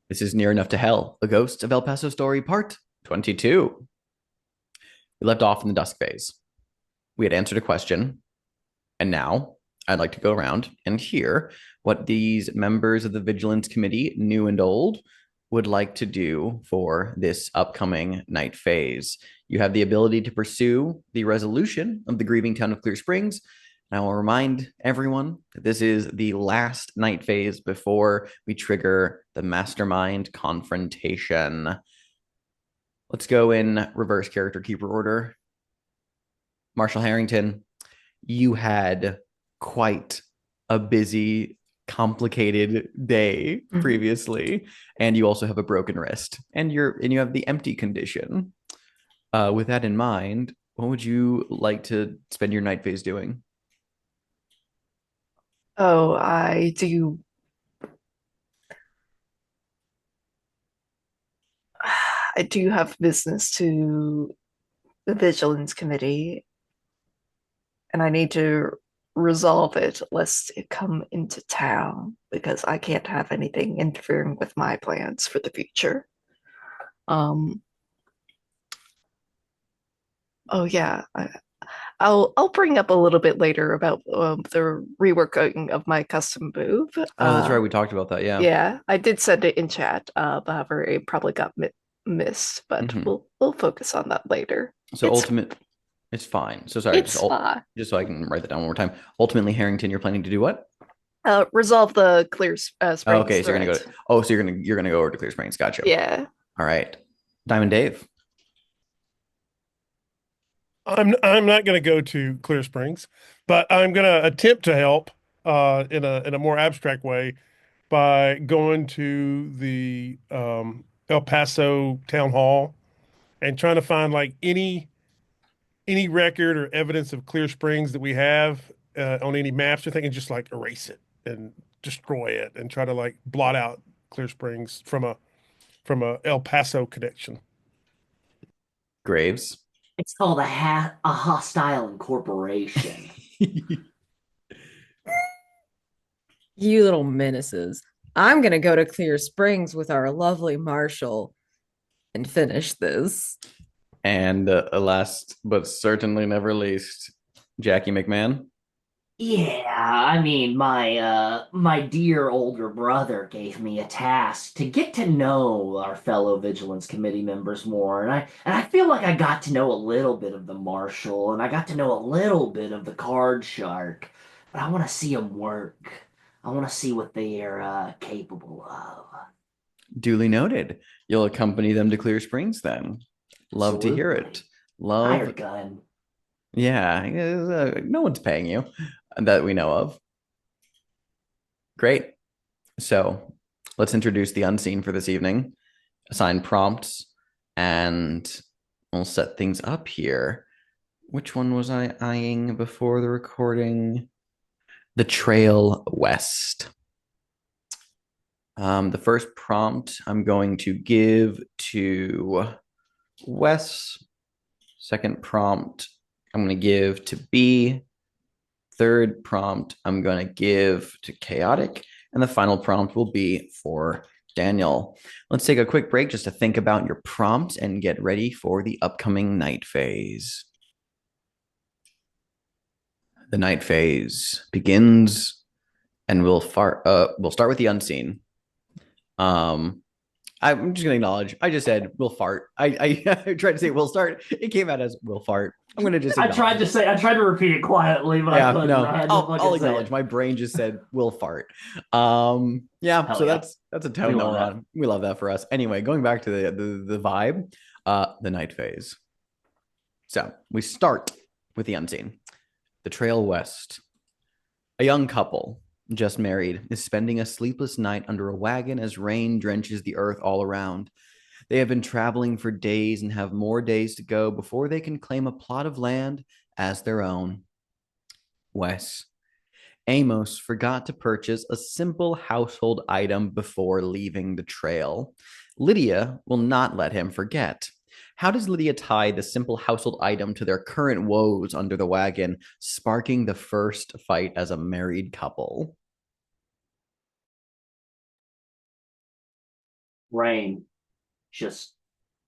This is Near Enough to Hell, a Ghost of El Paso story, part 22. We left off in the dusk phase. We had answered a question, and now I'd like to go around and hear what these members of the Vigilance Committee, new and old, would like to do for this upcoming night phase. You have the ability to pursue the resolution of the grieving town of Clear Springs. I will remind everyone that this is the last night phase before we trigger the mastermind confrontation. Let's go in reverse character keeper order. Marshal Harrington, you had quite a busy, complicated day previously, and you also have a broken wrist, and you have the empty condition. With that in mind, what would you like to spend your night phase doing? Oh, I do have business to the Vigilance Committee, and I need to resolve it lest it come into town because I can't have anything interfering with my plans for the future. Um, oh yeah, I'll bring up a little bit later about the reworking of my custom move. Oh, that's right. We talked about that. Yeah. Yeah, I did send it in chat. However, it probably got missed, but Hmm. we'll focus on that later. So ultimate, it's fine. So sorry, It's fine. just so I can write that down one more time. Ultimately, Harrington, you're planning to do what? Resolve the Clear Oh, Springs okay, so you're gonna threat. go. Oh, so you're gonna go over to Clear Springs. Gotcha. Yeah. All right, Diamond Dave. I'm not going to go to Clear Springs, but I'm going to attempt to help in a more abstract way by going to the El Paso town hall and trying to find like any record or evidence of Clear Springs that we have on any maps or thing, and just like erase it and destroy it and try to like blot out Clear Springs from a El Paso connection. Graves. It's called a hostile incorporation. You little menaces. I'm gonna go to Clear Springs with our lovely Marshall and finish this. And last but certainly never least, Jackie McMahan. Yeah, I mean, my dear older brother gave me a task to get to know our fellow Vigilance Committee members more, and I feel like I got to know a little bit of the Marshal, and I got to know a little bit of the Card Shark, but I want to see them work. I want to see what they are capable of. Duly noted. You'll accompany them to Clear Springs then. Love to hear it. Absolutely. Love. Hired gun. Yeah, no one's paying you that we know of. Great. So let's introduce the unseen for this evening, assign prompts, and we'll set things up here. Which one was I eyeing before the recording? The Trail West. The first prompt I'm going to give to Wes. Second prompt I'm going to give to B. Third prompt I'm going to give to Chaotic. And the final prompt will be for Daniel. Let's take a quick break just to think about your prompts and get ready for the upcoming night phase. The night phase begins, and we'll start with the unseen. Um, I'm just gonna acknowledge. I just said we'll fart. I tried to say we'll start. It came out as we'll fart. I'm gonna just acknowledge it. I tried to repeat it quietly, but I Yeah, couldn't. I no, had to I'll fucking say acknowledge. it. My brain just said we'll fart. Yeah. Hell So yeah. that's a We tone that love we're that. on. We love that for us. Anyway, going back to the vibe, the night phase. So we start with the unseen. The Trail West. A young couple, just married, is spending a sleepless night under a wagon as rain drenches the earth all around. They have been traveling for days and have more days to go before they can claim a plot of land as their own. Wes. Amos forgot to purchase a simple household item before leaving the trail. Lydia will not let him forget. How does Lydia tie the simple household item to their current woes under the wagon, sparking the first fight as a married couple? Rain just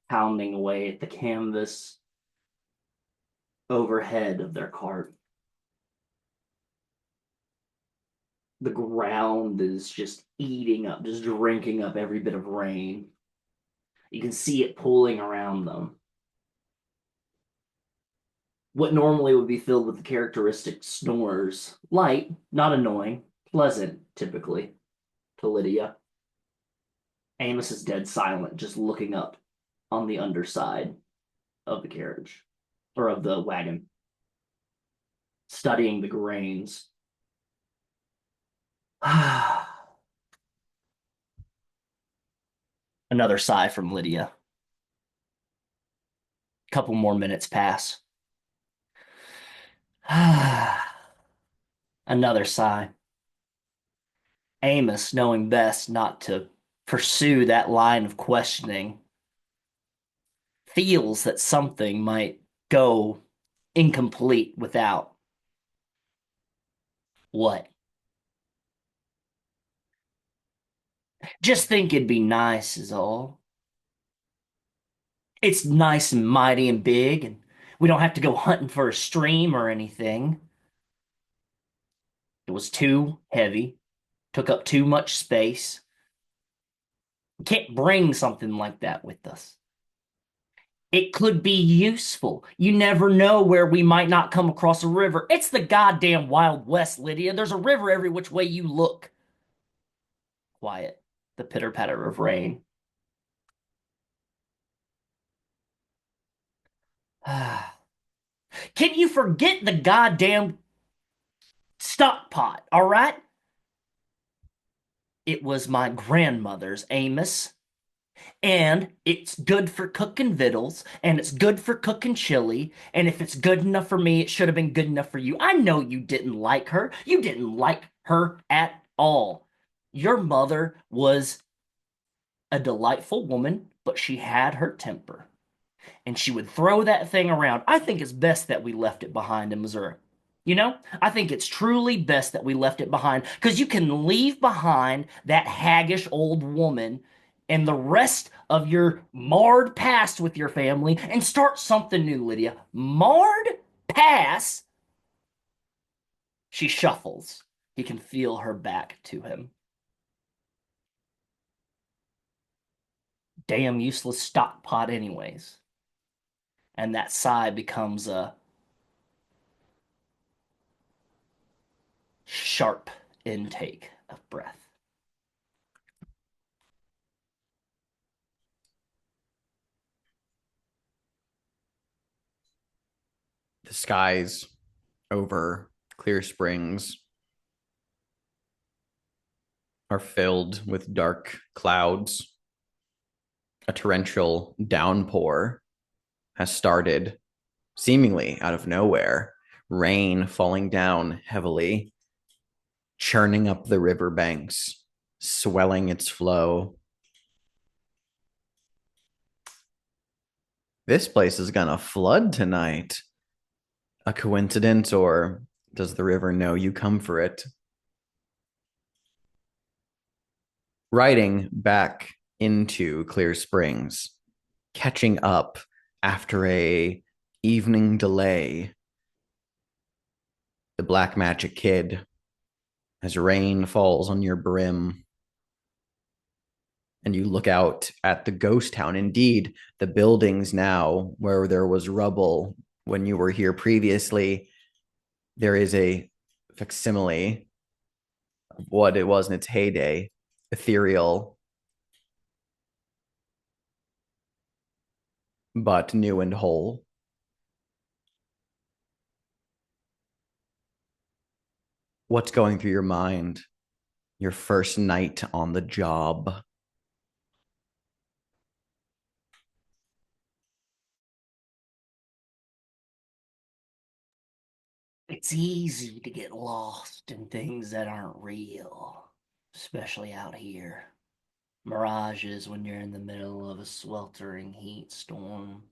pounding away at the canvas overhead of their cart. The ground is just eating up, just drinking up every bit of rain. You can see it pooling around them. What normally would be filled with the characteristic snores, light, not annoying, pleasant, typically, to Lydia. Amos is dead silent, just looking up on the underside of the carriage, or of the wagon, studying the grains. Another sigh from Lydia. Couple more minutes pass. Another sigh. Amos, knowing best not to pursue that line of questioning, feels that something might go incomplete without. What? Just think it'd be nice, is all. It's nice and mighty and big, and we don't have to go hunting for a stream or anything. It was too heavy, took up too much space. We can't bring something like that with us. It could be useful. You never know where we might not come across a river. It's the goddamn Wild West, Lydia. There's a river every which way you look. Quiet. The pitter-patter of rain. Can you forget the goddamn stock pot, all right? It was my grandmother's, Amos. And it's good for cooking victuals, and it's good for cooking chili, and if it's good enough for me, it should have been good enough for you. I know you didn't like her. You didn't like her at all. Your mother was a delightful woman, but she had her temper. And she would throw that thing around. I think it's best that we left it behind in Missouri. You know, I think it's truly best that we left it behind, because you can leave behind that haggish old woman and the rest of your marred past with your family and start something new, Lydia. Marred past? She shuffles. He can feel her back to him. Damn useless stock pot anyways. And that sigh becomes a sharp intake of breath. The skies over Clear Springs are filled with dark clouds. A torrential downpour has started, seemingly out of nowhere. Rain falling down heavily, churning up the riverbanks, swelling its flow. This place is gonna flood tonight. A coincidence, or does the river know you come for it? Riding back into Clear Springs, catching up after a evening delay, the Black Magic Kid, as rain falls on your brim, and you look out at the ghost town. Indeed, the buildings now, where there was rubble when you were here previously, there is a facsimile of what it was in its heyday, ethereal, but new and whole. What's going through your mind? Your first night on the job. It's easy to get lost in things that aren't real, especially out here. Mirages when you're in the middle of a sweltering heat storm.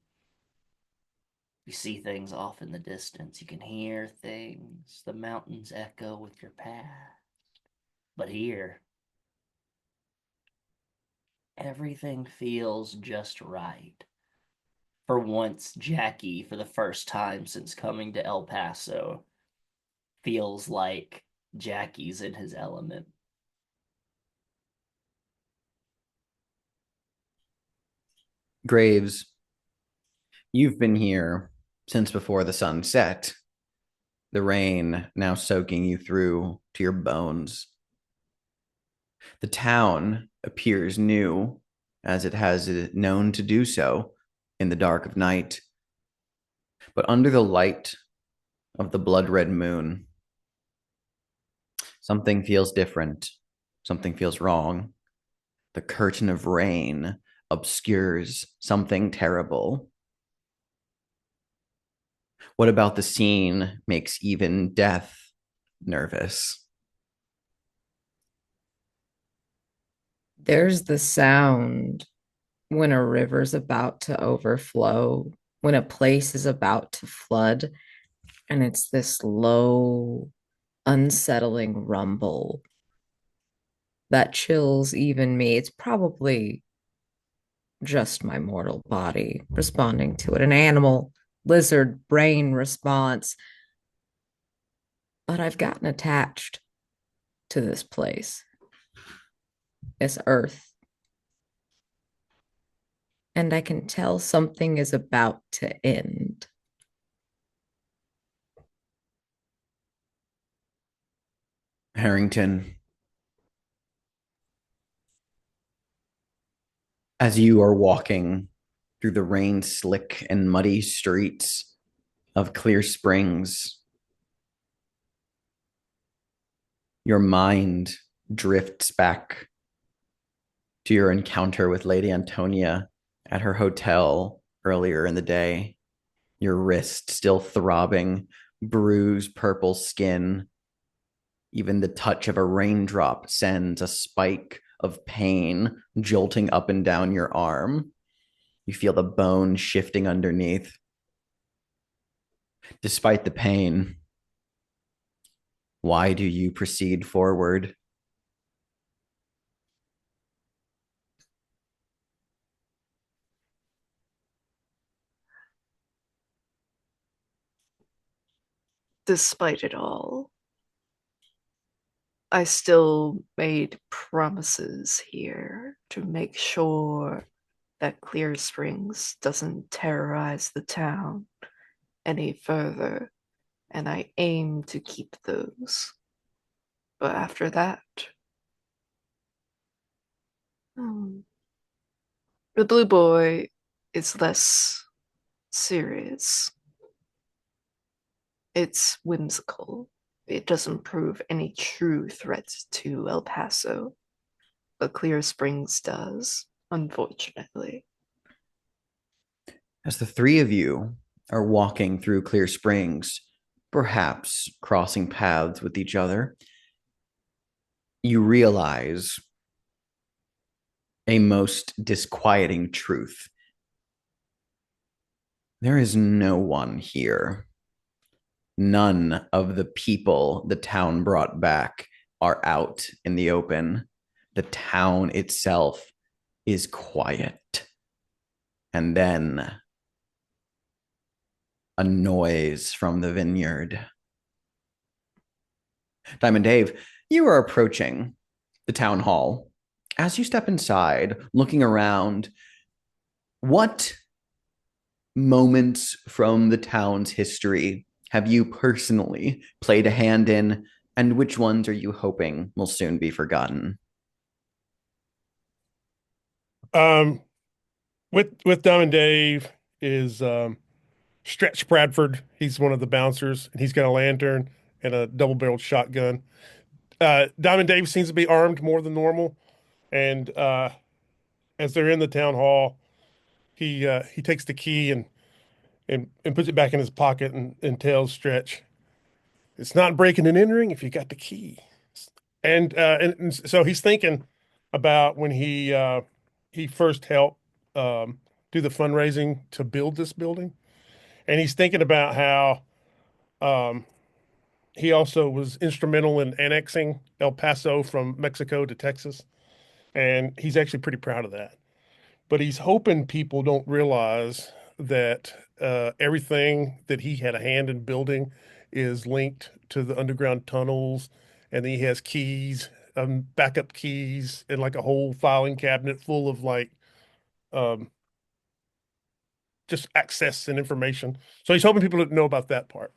You see things off in the distance. You can hear things. The mountains echo with your past. But here, everything feels just right. For once, Jackie, for the first time since coming to El Paso, feels like Jackie's in his element. Graves, you've been here since before the sun set, the rain now soaking you through to your bones. The town appears new, as it has known to do so in the dark of night. But under the light of the blood red moon, something feels different. Something feels wrong. The curtain of rain obscures something terrible. What about the scene makes even death nervous? There's the sound when a river's about to overflow, when a place is about to flood, and it's this low, unsettling rumble that chills even me. It's probably just my mortal body responding to it, an animal, lizard brain response. But I've gotten attached to this place, this earth, and I can tell something is about to end. Harrington, as you are walking through the rain slick and muddy streets of Clear Springs, your mind drifts back to your encounter with Lady Antonia at her hotel earlier in the day. Your wrist still throbbing, bruised purple skin. Even the touch of a raindrop sends a spike of pain jolting up and down your arm. You feel the bone shifting underneath. Despite the pain, why do you proceed forward? Despite it all, I still made promises here to make sure that Clear Springs doesn't terrorize the town any further, and I aim to keep those. But after that, hmm, the Blue Boy is less serious. It's whimsical. It doesn't prove any true threat to El Paso, but Clear Springs does, unfortunately. As the three of you are walking through Clear Springs, perhaps crossing paths with each other, you realize a most disquieting truth. There is no one here. None of the people the town brought back are out in the open. The town itself is quiet. And then a noise from the vineyard. Diamond Dave, you are approaching the town hall. As you step inside, looking around, what moments from the town's history have you personally played a hand in, and which ones are you hoping will soon be forgotten? With Diamond Dave is Stretch Bradford. He's one of the bouncers, and he's got a lantern and a double-barreled shotgun. Diamond Dave seems to be armed more than normal, and as they're in the town hall, he takes the key and puts it back in his pocket and tells Stretch, "It's not breaking and entering if you got the key." And so he's thinking about when he first helped do the fundraising to build this building, and he's thinking about how um, he also was instrumental in annexing El Paso from Mexico to Texas. and he's actually pretty proud of that. But he's hoping people don't realize that everything that he had a hand in building is linked to the underground tunnels, and he has keys, backup keys, and like a whole filing cabinet full of like um, just access and information. So he's hoping people don't know about that part.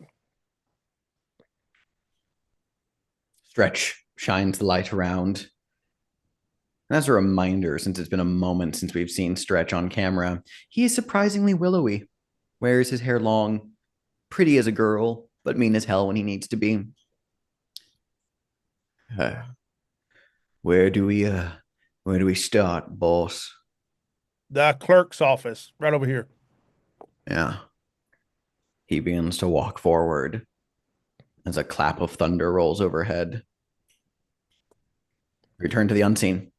Stretch shines the light around. And as a reminder, since it's been a moment since we've seen Stretch on camera, he is surprisingly willowy. Wears his hair long, pretty as a girl, but mean as hell when he needs to be. Uh, where do we start, boss? The clerk's office, right over here. Yeah. He begins to walk forward as a clap of thunder rolls overhead. Return to the unseen.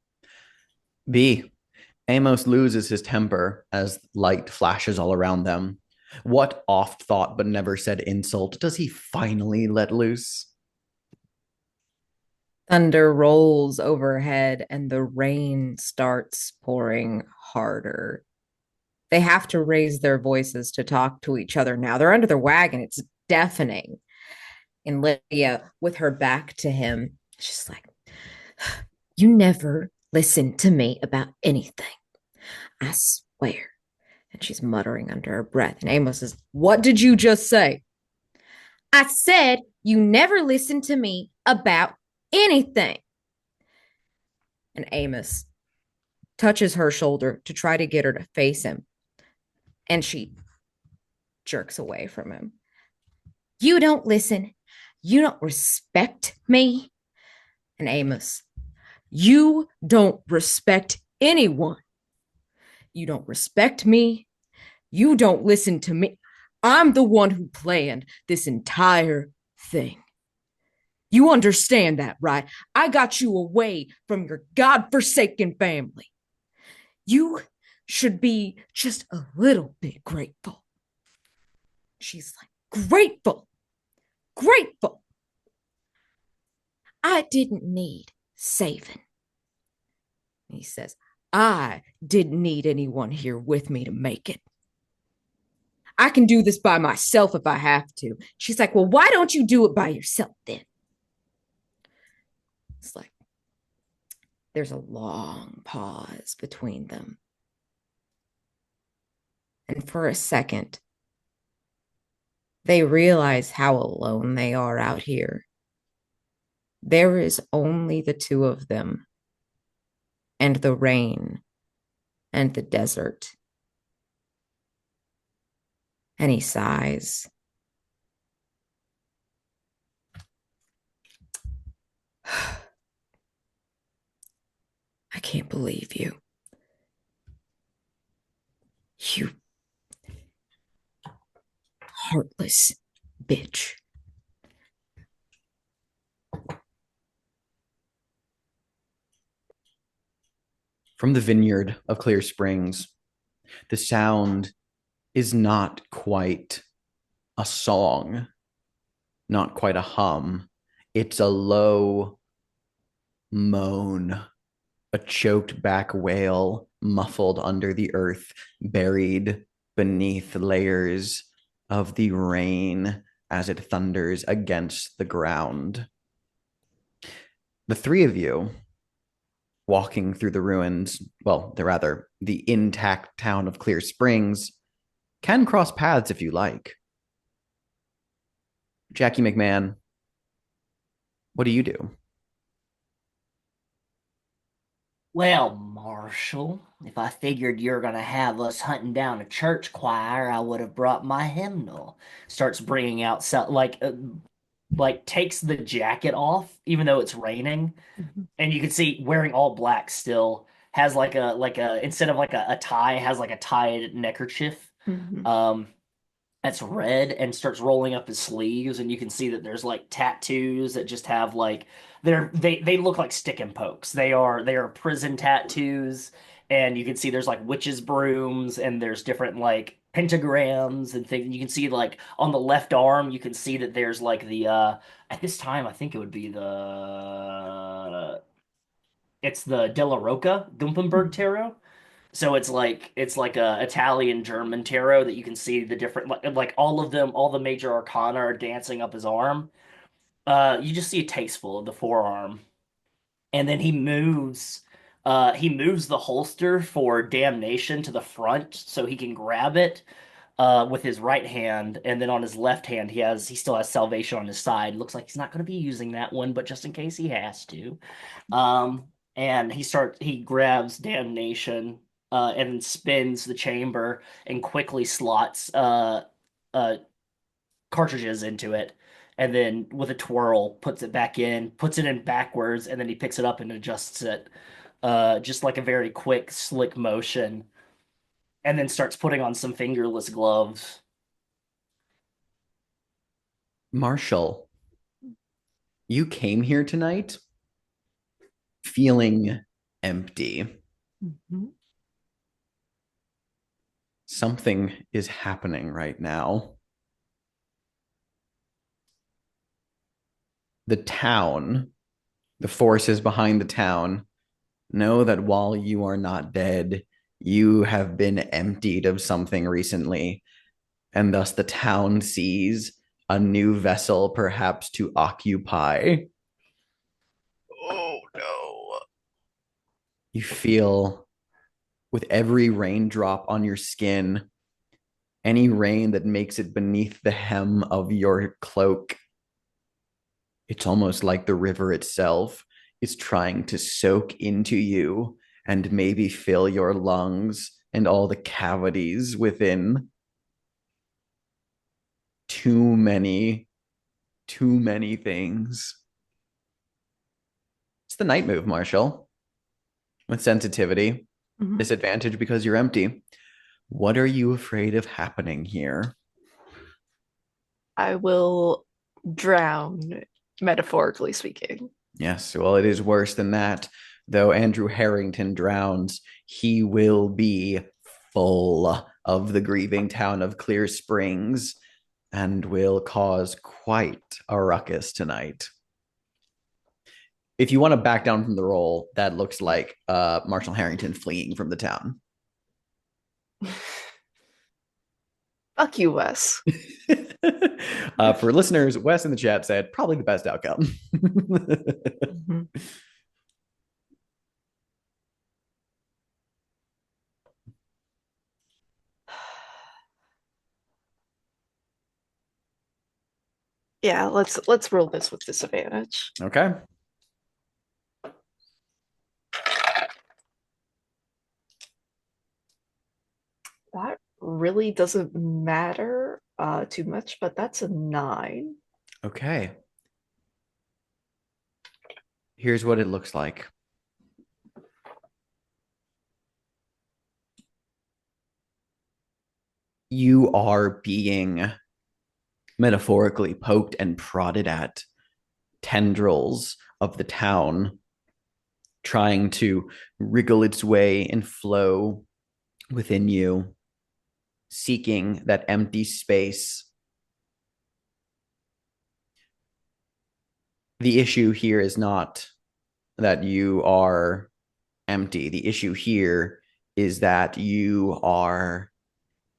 B. Amos loses his temper as light flashes all around them. What oft thought but never said insult does he finally let loose? Thunder rolls overhead and the rain starts pouring harder. They have to raise their voices to talk to each other now. They're under the wagon. It's deafening. And Lydia, with her back to him, she's like, "You never listen to me about anything. I swear." And she's muttering under her breath. And Amos says, "What did you just say?" "I said you never listen to me about anything." And Amos touches her shoulder to try to get her to face him. And she jerks away from him. "You don't listen. You don't respect me." And Amos, "You don't respect anyone. You don't respect me. You don't listen to me. I'm the one who planned this entire thing. You understand that, right? I got you away from your godforsaken family. You should be just a little bit grateful." She's like, "Grateful, grateful. I didn't need saving." He says, "I didn't need anyone here with me to make it. I can do this by myself if I have to." She's like, "Well, why don't you do it by yourself then?" It's like there's a long pause between them. And for a second, they realize how alone they are out here. There is only the two of them, and the rain, and the desert. And he sighs. "I can't believe you. You heartless bitch." From the vineyard of Clear Springs, the sound is not quite a song, not quite a hum. It's a low moan, a choked back wail muffled under the earth, buried beneath layers of the rain as it thunders against the ground. The three of you walking through the ruins, well, the intact town of Clear Springs, can cross paths if you like. Jackie McMahan, what do you do? Well, Marshal, if I figured you're gonna have us hunting down a church choir, I would have brought my hymnal. Starts bringing out like takes the jacket off, even though it's raining, and you can see wearing all black still has like a instead of like a tie has like a tied neckerchief. Um, that's red and starts rolling up his sleeves, and you can see that there's like tattoos that just have like they look like stick and pokes. They are prison tattoos, and you can see there's like witches brooms and there's different like pentagrams and things. You can see like on the left arm, you can see that there's like the at this time I think It's the Della Rocca Gumpenberg tarot. So it's like a Italian German tarot that you can see the different like all of them, all the major arcana are dancing up his arm. You just see a tasteful of the forearm, and then he moves the holster for damnation to the front so he can grab it with his right hand, and then on his left hand he still has salvation on his side. Looks like he's not going to be using that one, but just in case he has to. Um, and he grabs damnation and spins the chamber and quickly slots uh cartridges into it, and then with a twirl puts it back in, puts it in backwards, and then he picks it up and adjusts it, just like a very quick, slick motion, and then starts putting on some fingerless gloves. Marshall, you came here tonight feeling empty. Mhm. Something is happening right now. The town, the forces behind the town, know that while you are not dead, you have been emptied of something recently, and thus the town sees a new vessel perhaps to occupy. Oh no. You feel with every raindrop on your skin, any rain that makes it beneath the hem of your cloak, it's almost like the river itself is trying to soak into you and maybe fill your lungs and all the cavities within. Too many things. It's the night move, Marshall. With sensitivity, Mhm. disadvantage because you're empty. What are you afraid of happening here? I will drown, metaphorically speaking. Yes, well, it is worse than that. Though Andrew Harrington drowns, he will be full of the grieving town of Clear Springs and will cause quite a ruckus tonight. If you want to back down from the roll, that looks like Marshall Harrington fleeing from the town. Fuck you, Wes. For listeners, Wes in the chat said probably the best outcome. Mhm. Yeah, let's roll this with disadvantage. Okay. That really doesn't matter too much, but that's a 9. Okay. Here's what it looks like. You are being metaphorically poked and prodded at. Tendrils of the town trying to wriggle its way and flow within you, seeking that empty space. The issue here is not that you are empty. The issue here is that you are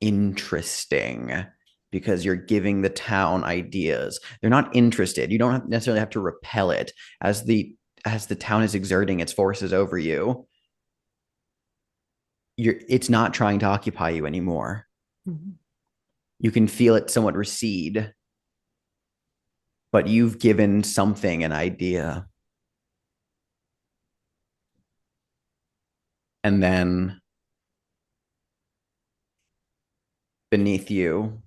interesting because you're giving the town ideas. They're not interested. You don't necessarily have to repel it as the town is exerting its forces over you. It's not trying to occupy you anymore. Mm-hmm. You can feel it somewhat recede, but you've given something an idea. And then beneath you,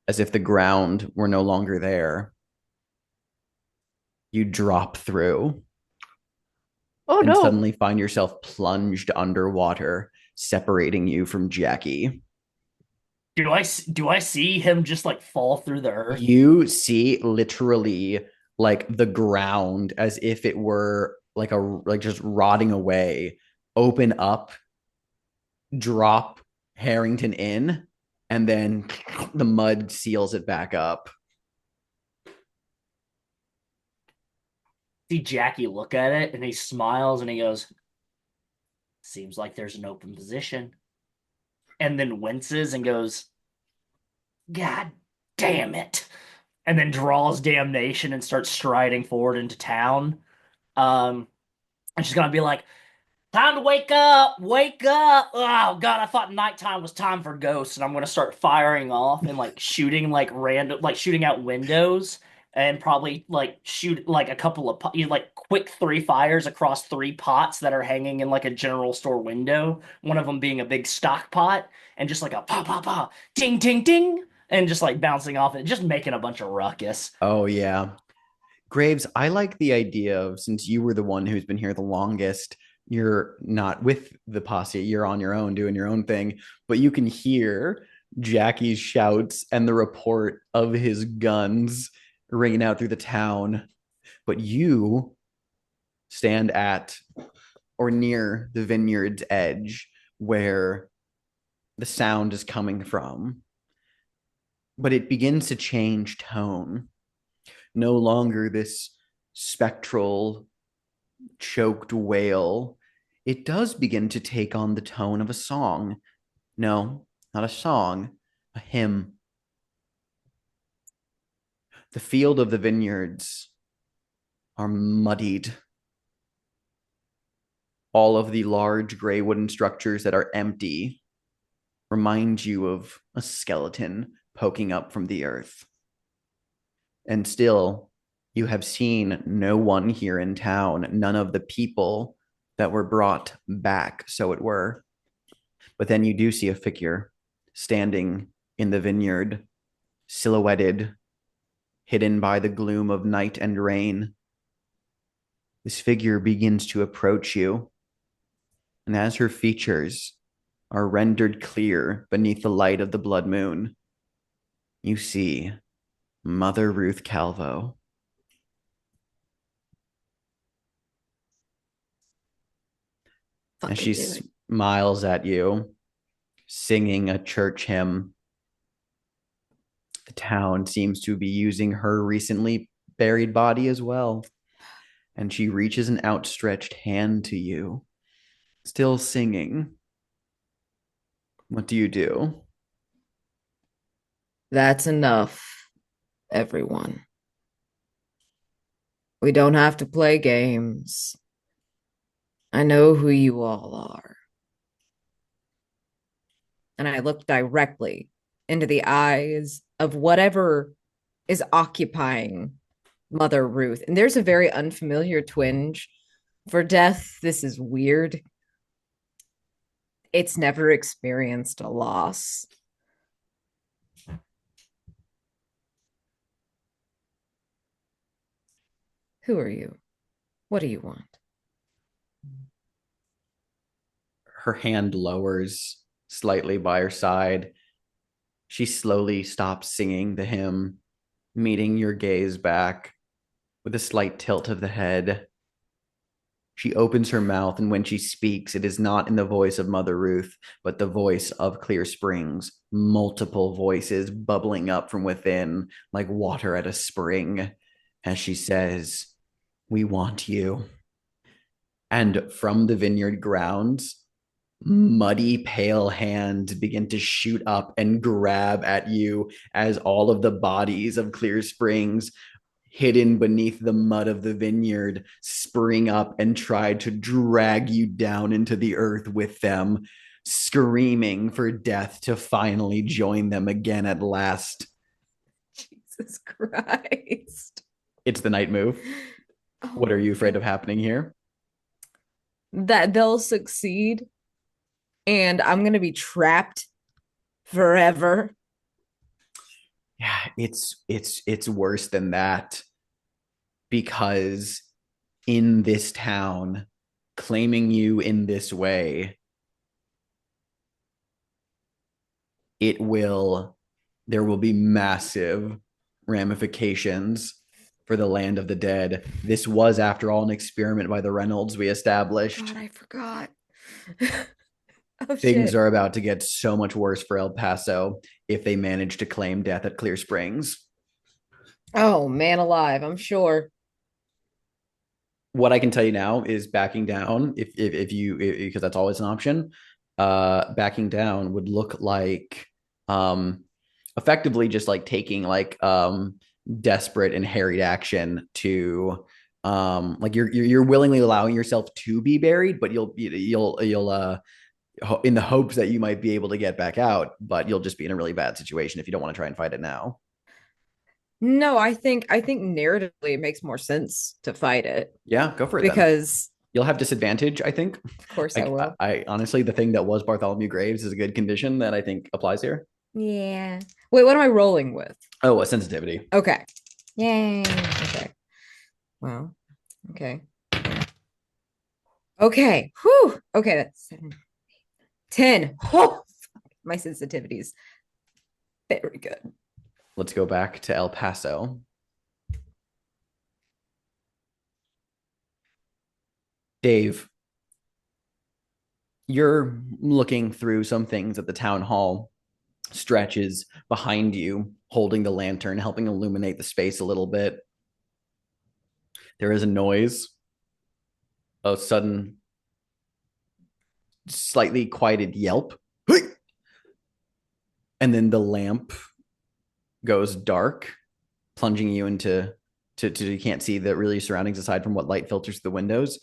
as if the ground were no longer there, you drop through. Oh and no. Suddenly find yourself plunged underwater, separating you from Jackie. Do I see him just like fall through the earth? You see literally like the ground as if it were like just rotting away, open up, drop Harrington in, and then the mud seals it back up. See Jackie look at it, and he smiles, and he goes, "Seems like there's an open position." And then winces and goes, "God damn it." And then draws damnation and starts striding forward into town. And she's gonna be like, "Time to wake up! Wake up! Oh God, I thought nighttime was time for ghosts." And I'm gonna start firing off and like shooting like random, like shooting out windows, and probably like shoot like a couple of like quick three fires across three pots that are hanging in like a general store window. One of them being a big stock pot, and just like a pa pa pa, ding ding ding, and just like bouncing off it, just making a bunch of ruckus. Oh, yeah. Graves, I like the idea of, since you were the one who's been here the longest, you're not with the posse, you're on your own doing your own thing, but you can hear Jackie's shouts and the report of his guns ringing out through the town. But you stand at or near the vineyard's edge where the sound is coming from. But it begins to change tone. No longer this spectral, choked wail. It does begin to take on the tone of a song. No, not a song, a hymn. The field of the vineyards are muddied. All of the large gray wooden structures that are empty remind you of a skeleton poking up from the earth. And still, you have seen no one here in town, none of the people that were brought back, so it were. But then you do see a figure standing in the vineyard, silhouetted, hidden by the gloom of night and rain. This figure begins to approach you, and as her features are rendered clear beneath the light of the blood moon, you see Mother Ruth Calvo. And she smiles at you, singing a church hymn. The town seems to be using her recently buried body as well. And she reaches an outstretched hand to you, still singing. What do you do? That's enough, everyone. We don't have to play games. I know who you all are. And I look directly into the eyes of whatever is occupying Mother Ruth. And there's a very unfamiliar twinge. For death, this is weird. It's never experienced a loss. Who are you? What do you want? Her hand lowers slightly by her side. She slowly stops singing the hymn, meeting your gaze back with a slight tilt of the head. She opens her mouth, and when she speaks, it is not in the voice of Mother Ruth, but the voice of Clear Springs, multiple voices bubbling up from within like water at a spring, as she says, "We want you." And from the vineyard grounds, muddy, pale hands begin to shoot up and grab at you as all of the bodies of Clear Springs, hidden beneath the mud of the vineyard, spring up and try to drag you down into the earth with them, screaming for death to finally join them again at last. Jesus Christ. It's the night move. What are you afraid of happening here? That they'll succeed and I'm going to be trapped forever. Yeah, it's worse than that, because in this town, claiming you in this way, there will be massive ramifications for the land of the dead. This was, after all, an experiment by the Reynolds we established. God, I forgot. Things are about to get so much worse for El Paso if they manage to claim death at Clear Springs. Oh, man alive, I'm sure. what I can tell you now is backing down if you because that's always an option. Backing down would look like um effectively just like taking like desperate and harried action to like you're willingly allowing yourself to be buried, but you'll in the hopes that you might be able to get back out, but you'll just be in a really bad situation if you don't want to try and fight it now. No, I think narratively it makes more sense to fight it Yeah, go for it then. because You'll have disadvantage, I think. of course I Like will. I honestly, the thing that was Bartholomew Graves is a good condition that I think applies here. Yeah. Wait, what am I rolling with? Oh, a sensitivity. Okay. Yay. Okay. Wow. Okay. Okay. Whew. Okay, that's 7, 10. Oh, my sensitivities. Very good. Let's go back to El Paso. Dave, you're looking through some things at the town hall. Stretch is behind you, holding the lantern, helping illuminate the space a little bit. There is a noise, a sudden, slightly quieted yelp. And then the lamp goes dark, plunging you into you can't see the really surroundings aside from what light filters through the windows.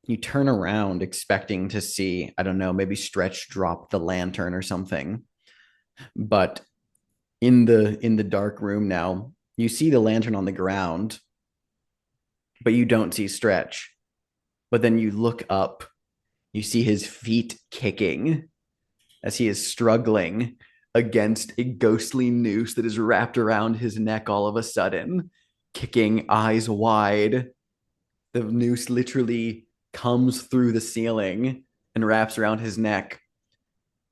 You turn around expecting to see, I don't know, maybe Stretch drop the lantern or something. But in the dark room now, you see the lantern on the ground, but you don't see Stretch. But then you look up, you see his feet kicking as he is struggling against a ghostly noose that is wrapped around his neck all of a sudden, kicking eyes wide. The noose literally comes through the ceiling and wraps around his neck.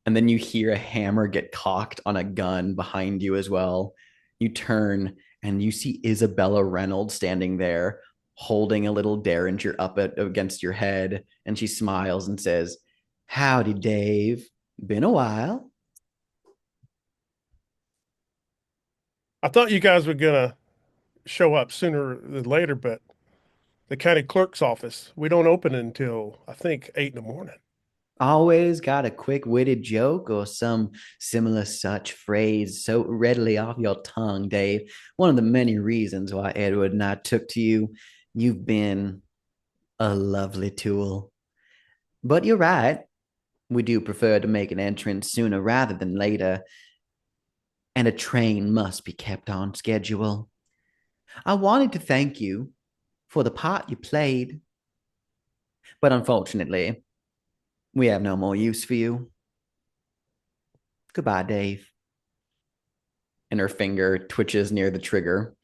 And then you hear a hammer get cocked on a gun behind you as well. You turn and you see Isabella Reynolds standing there holding a little derringer up against your head. And she smiles and says, "Howdy, Dave. Been a while." I thought you guys were gonna show up sooner than later, but the county clerk's office, we don't open until I think 8 in the morning. Always got a quick-witted joke or some similar such phrase so readily off your tongue, Dave. One of the many reasons why Edward and I took to you. You've been a lovely tool. But you're right. We do prefer to make an entrance sooner rather than later, and a train must be kept on schedule. I wanted to thank you for the part you played, but unfortunately, we have no more use for you. Goodbye, Dave. And her finger twitches near the trigger.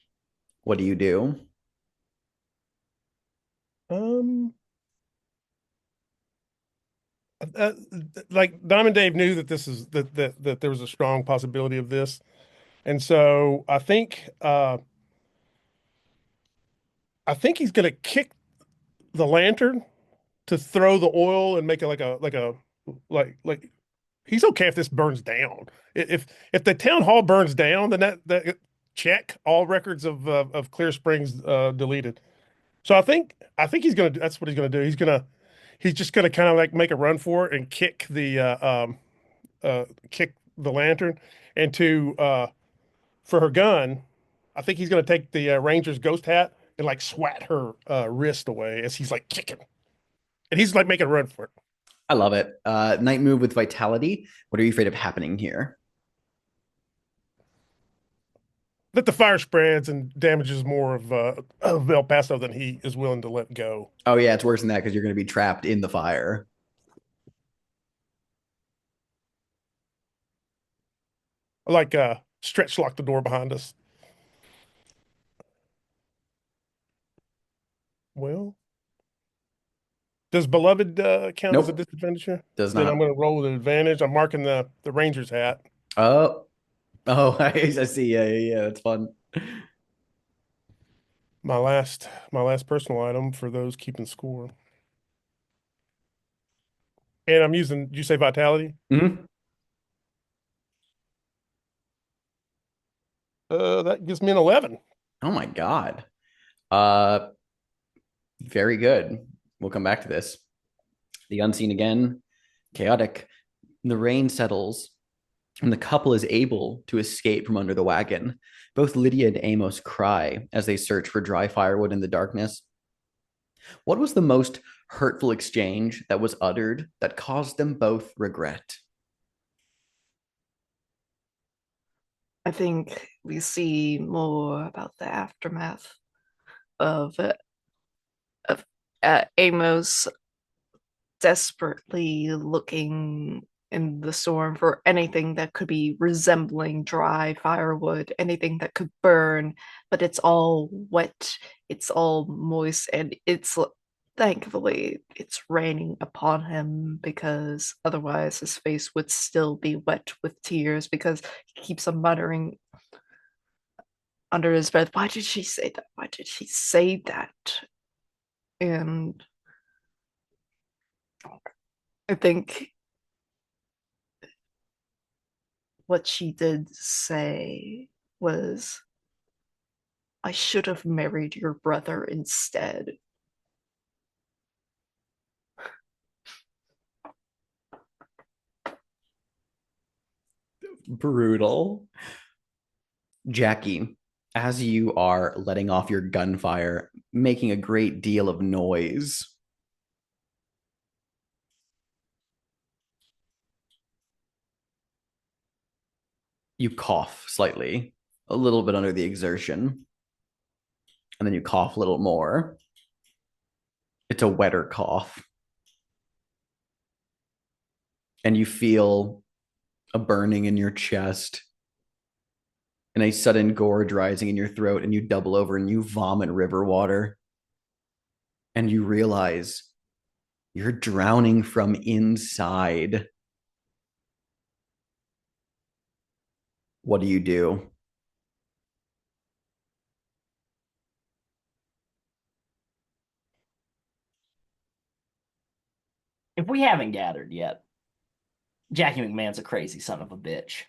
What do you do? Um, uh, like Diamond Dave knew that this is that there was a strong possibility of this, and so I think he's gonna kick the lantern to throw the oil and make it like he's okay if this burns down. If the town hall burns down, then that check all records of Clear Springs deleted. So I think that's what he's gonna do. He's just gonna kind of like make a run for it and kick the lantern and to for her gun. I think he's gonna take the Ranger's ghost hat and like swat her wrist away as he's like kicking, and he's like making a run for it. I love it. Night move with vitality. What are you afraid of happening here? That the fire spreads and damages more of El Paso than he is willing to let go. Oh yeah, it's worse than that because you're going to be trapped in the fire. Like Stretch locked the door behind us. Well, does beloved count as a Nope, disadvantage here? does Then I'm not. going to roll with an advantage. I'm marking the Ranger's hat. Oh, oh, I see. Yeah, yeah, yeah. That's fun. My last personal item for those keeping score. And I'm using, did you say vitality? Mhm. That gives me an 11. Oh my God. Uh, Very good. We'll come back to this. The unseen again, chaotic. The rain settles, and the couple is able to escape from under the wagon. Both Lydia and Amos cry as they search for dry firewood in the darkness. What was the most hurtful exchange that was uttered that caused them both regret? I think we see more about the aftermath of Amos desperately looking in the storm for anything that could be resembling dry firewood, anything that could burn, but it's all wet, it's all moist, and it's thankfully it's raining upon him because otherwise his face would still be wet with tears because he keeps on muttering under his breath, why did she say that? Why did she say that? And I think what she did say was, I should have married your brother instead. Brutal. Jackie, as you are letting off your gunfire, making a great deal of noise, you cough slightly, a little bit under the exertion, and then you cough a little more. It's a wetter cough. And you feel a burning in your chest and a sudden gorge rising in your throat, and you double over and you vomit river water. And you realize you're drowning from inside. What do you do? If we haven't gathered yet, Jackie McMahon's a crazy son of a bitch.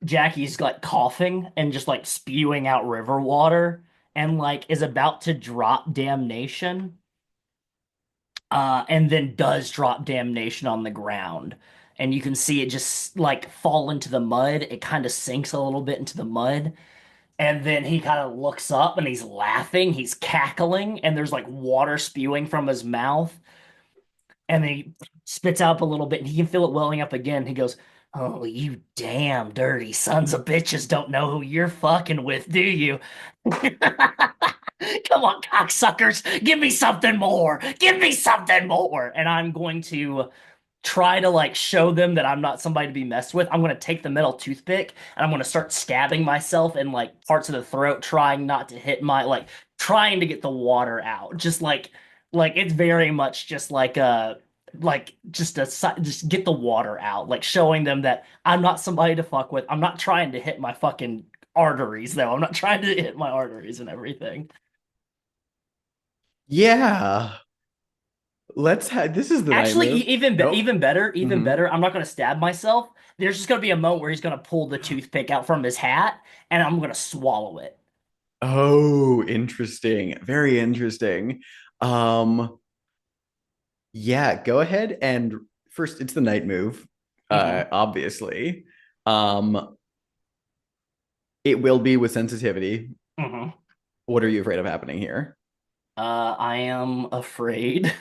Jackie's like coughing and just like spewing out river water and like is about to drop damnation. And then does drop damnation on the ground. And you can see it just like fall into the mud. It kind of sinks a little bit into the mud. And then he kind of looks up and he's laughing, he's cackling, and there's like water spewing from his mouth. And then he spits out a little bit and he can feel it welling up again. He goes, oh, you damn dirty sons of bitches don't know who you're fucking with, do you? Come on, cocksuckers, give me something more. Give me something more. And I'm going to try to like show them that I'm not somebody to be messed with. I'm going to take the metal toothpick and I'm going to start stabbing myself in like parts of the throat, trying not to hit my like trying to get the water out. Just like it's very much just like a just get the water out, like showing them that I'm not somebody to fuck with. I'm not trying to hit my fucking arteries though. I'm not trying to hit my arteries and everything. Yeah. Let's have this is the night Actually, move. Nope. even Mm-hmm. better. I'm not going to stab myself. There's just going to be a moment where he's going to pull the toothpick out from his hat, and I'm going to swallow it. Oh, interesting. Very interesting. Um, yeah, go ahead and first it's the night move. Hmm. Obviously. Um, it will be with sensitivity. Hmm. What are you afraid of happening here? I am afraid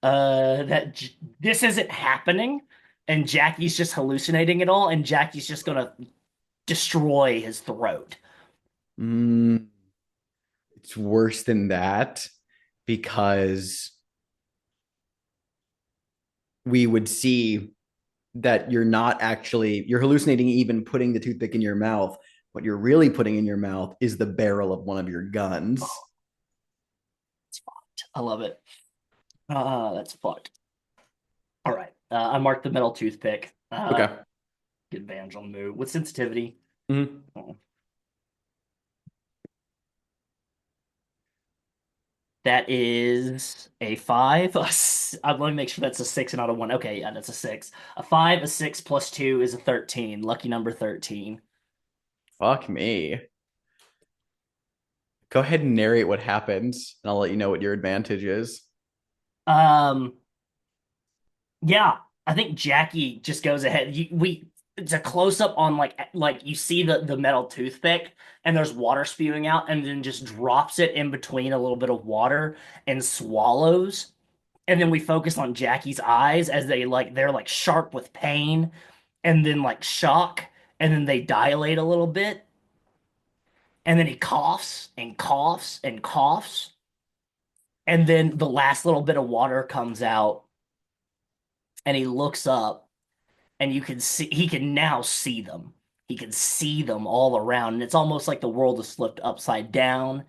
that this isn't happening, and Jackie's just hallucinating it all, and Jackie's just going to destroy his throat. Mm, it's worse than that because we would see that you're hallucinating even putting the toothpick in your mouth. What you're really putting in your mouth is the barrel of one of your guns. It's fucked. I love it. That's fucked. All right. I marked the metal toothpick. Okay. Get advantage on the move with sensitivity. Mhm. Oh. That is a five. Let me make sure that's a six and not a one. Okay, yeah, that's a six. A five, a six plus two is a 13. Lucky number 13. Fuck me. Go ahead and narrate what happens, and I'll let you know what your advantage is. Um, yeah, I think Jackie just goes ahead. It's a close up on like you see the metal toothpick and there's water spewing out and then just drops it in between a little bit of water and swallows. And then we focus on Jackie's eyes as they're like sharp with pain and then like shock and then they dilate a little bit. And then he coughs and coughs and coughs. And then the last little bit of water comes out and he looks up and you can see he can now see them. He can see them all around, and it's almost like the world is flipped upside down.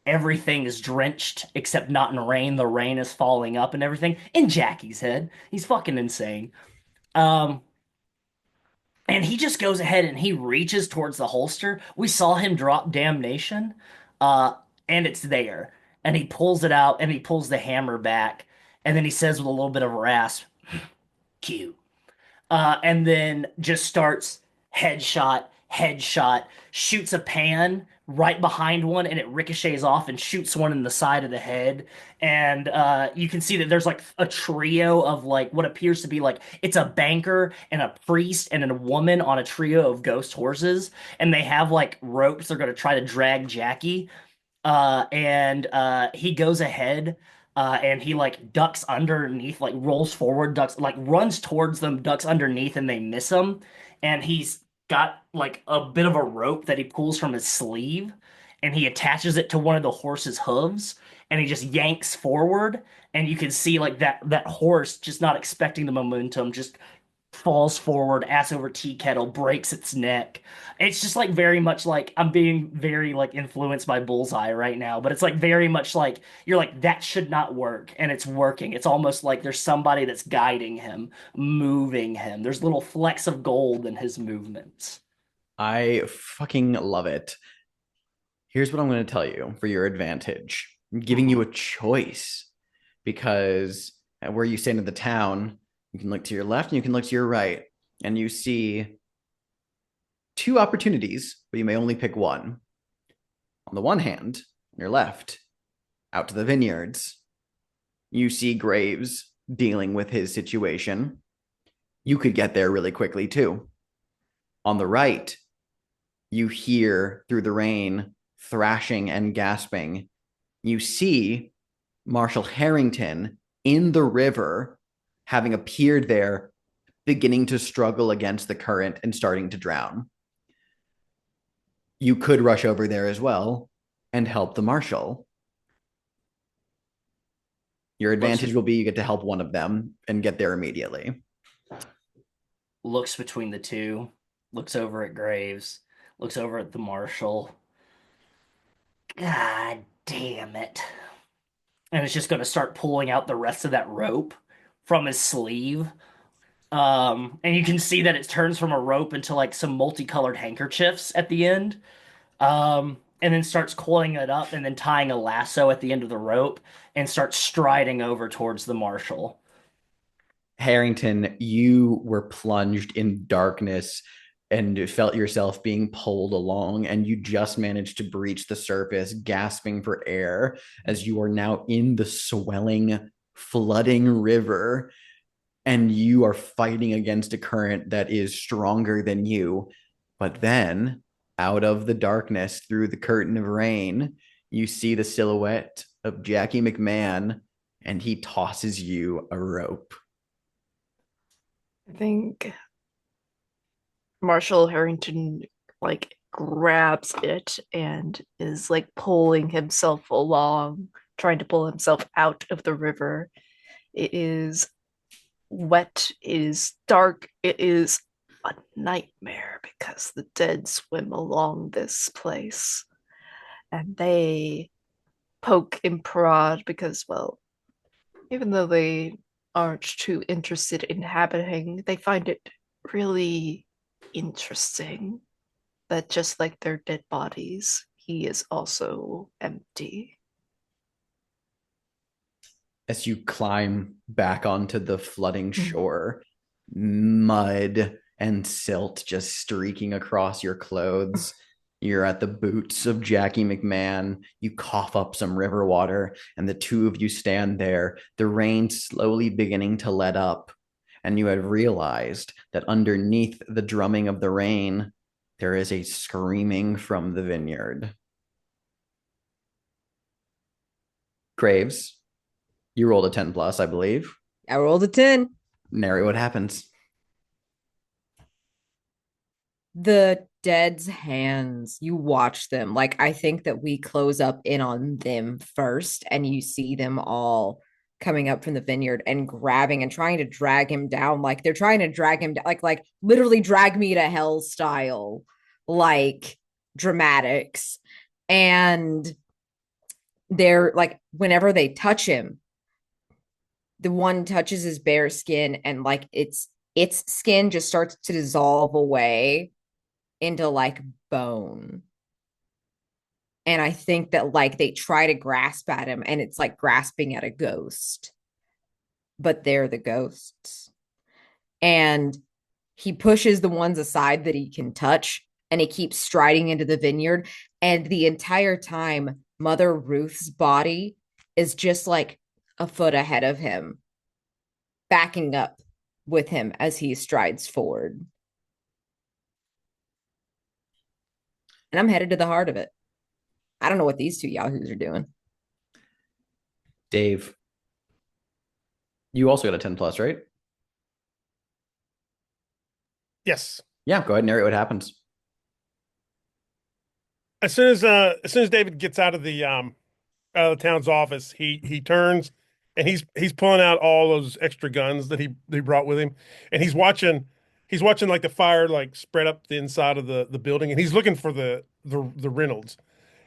Everything is drenched except not in rain. The rain is falling up and everything in Jackie's head. He's fucking insane. Um, and he just goes ahead and he reaches towards the holster. We saw him drop damnation, uh, and it's there. And he pulls it out and he pulls the hammer back, and then he says with a little bit of a rasp, "Q." And then just starts headshot, headshot, shoots a pan right behind one, and it ricochets off and shoots one in the side of the head. And you can see that there's like a trio of like what appears to be like it's a banker and a priest and a woman on a trio of ghost horses, and they have like ropes. They're going to try to drag Jackie and he goes ahead and he like ducks underneath, like rolls forward, ducks, like runs towards them, ducks underneath, and they miss him. And he's got like a bit of a rope that he pulls from his sleeve and he attaches it to one of the horse's hooves and he just yanks forward. And you can see like that horse just not expecting the momentum, just falls forward, ass over tea kettle, breaks its neck. It's just like very much like I'm being very like influenced by Bullseye right now, but it's like very much like you're like that should not work and it's working. It's almost like there's somebody that's guiding him, moving him. There's little flecks of gold in his movements. I fucking love it. Here's what I'm going to tell you for your advantage. I'm giving you a choice because where you stand in the town, you can look to your left and you can look to your right, and you see two opportunities, but you may only pick one. On the one hand, on your left, out to the vineyards, you see Graves dealing with his situation. You could get there really quickly too. On the right, you hear through the rain thrashing and gasping. You see Marshal Harrington in the river, having appeared there, beginning to struggle against the current and starting to drown. You could rush over there as well and help the marshal. Your advantage will be you get to help one of them and get there immediately. Looks between the two, looks over at Graves, looks over at the marshal. God damn it. And it's just going to start pulling out the rest of that rope from his sleeve. And you can see that it turns from a rope into like some multicolored handkerchiefs at the end. And then starts coiling it up and then tying a lasso at the end of the rope and starts striding over towards the marshal. Harrington, you were plunged in darkness and felt yourself being pulled along, and you just managed to breach the surface, gasping for air as you are now in the swelling, flooding river, and you are fighting against a current that is stronger than you. But then, out of the darkness, through the curtain of rain, you see the silhouette of Jackie McMahan, and he tosses you a rope. I think Marshal Harrington like grabs it and is like pulling himself along, trying to pull himself out of the river. It is wet, it is dark, it is a nightmare because the dead swim along this place and they poke and prod because, well, even though they aren't too interested in inhabiting, they find it really interesting that just like their dead bodies, he is also empty. As you climb back onto the flooding shore, mud and silt just streaking across your clothes, You're at the boots of Jackie McMahan. You cough up some river water, and the two of you stand there, the rain slowly beginning to let up. And you have realized that underneath the drumming of the rain, there is a screaming from the vineyard. Graves, you rolled a 10 plus, I believe. I rolled a 10. Narrate what happens. The dead's hands, you watch them. Like, I think that we close up in on them first, and you see them all coming up from the vineyard and grabbing and trying to drag him down. Like, they're trying to drag him down, like literally drag me to hell style, like dramatics. And they're like, whenever they touch him, the one touches his bare skin, and like its skin just starts to dissolve away into like bone. And I think that like they try to grasp at him, and it's like grasping at a ghost, but they're the ghosts. And he pushes the ones aside that he can touch, and he keeps striding into the vineyard. And the entire time, Mother Ruth's body is just like a foot ahead of him, backing up with him as he strides forward. And I'm headed to the heart of it. I don't know what these two yahoos are doing. Dave, you also got a 10 plus, right? Yes. Yeah, go ahead and narrate what happens. As soon as David gets out of the town's office, he turns and he's pulling out all those extra guns that he brought with him, and he's watching like the fire like spread up the inside of the building, and he's looking for the Reynolds.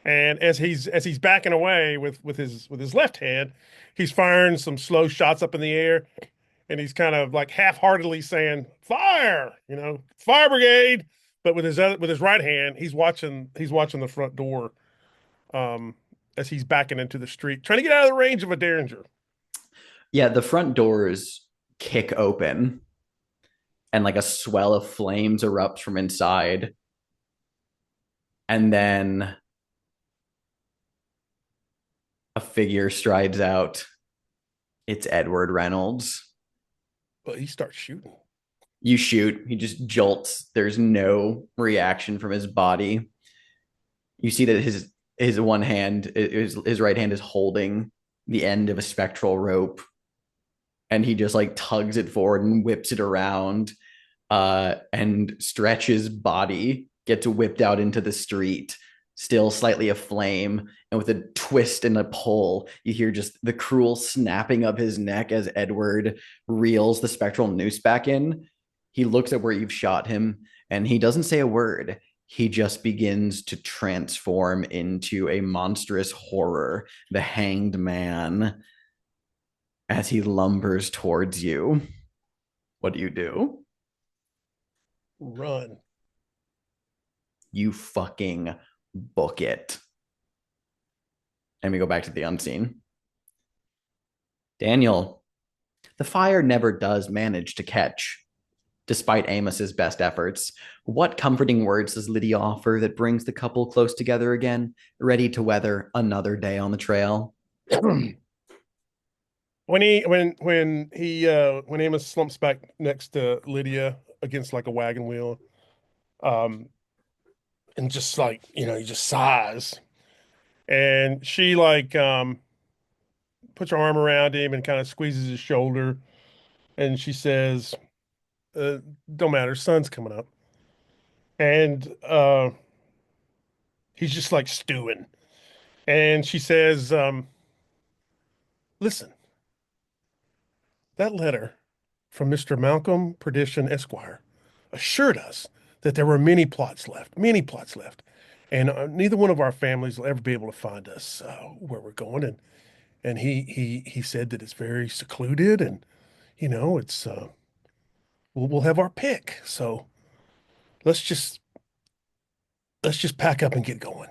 And as he's backing away with his left hand, he's firing some slow shots up in the air, and he's kind of like half-heartedly saying "fire," fire brigade. But with his right hand, he's watching the front door, as he's backing into the street, trying to get out of the range of a derringer. Yeah, the front doors kick open, and like a swell of flames erupts from inside, and then a figure strides out. It's Edward Reynolds. But he starts shooting. You shoot, he just jolts. There's no reaction from his body. You see that his one hand, his right hand is holding the end of a spectral rope, and he just like tugs it forward and whips it around, and Stretch's body gets whipped out into the street, still slightly aflame, and with a twist and a pull, you hear just the cruel snapping of his neck as Edward reels the spectral noose back in. He looks at where you've shot him, and he doesn't say a word. He just begins to transform into a monstrous horror, the Hanged Man, as he lumbers towards you. What do you do? Run. You fucking book it. And we go back to the unseen. Daniel, the fire never does manage to catch, despite Amos's best efforts. What comforting words does Lydia offer that brings the couple close together again, ready to weather another day on the trail? When Amos slumps back next to Lydia against like a wagon wheel, and just like, he just sighs, and she like puts her arm around him and kind of squeezes his shoulder, and she says, don't matter, sun's coming up. And he's just like stewing. And she says, listen, that letter from Mr. Malcolm Perdition, Esquire, assured us that there were many plots left, and neither one of our families will ever be able to find us where we're going. And he said that it's very secluded, and it's we'll have our pick. So let's just pack up and get going.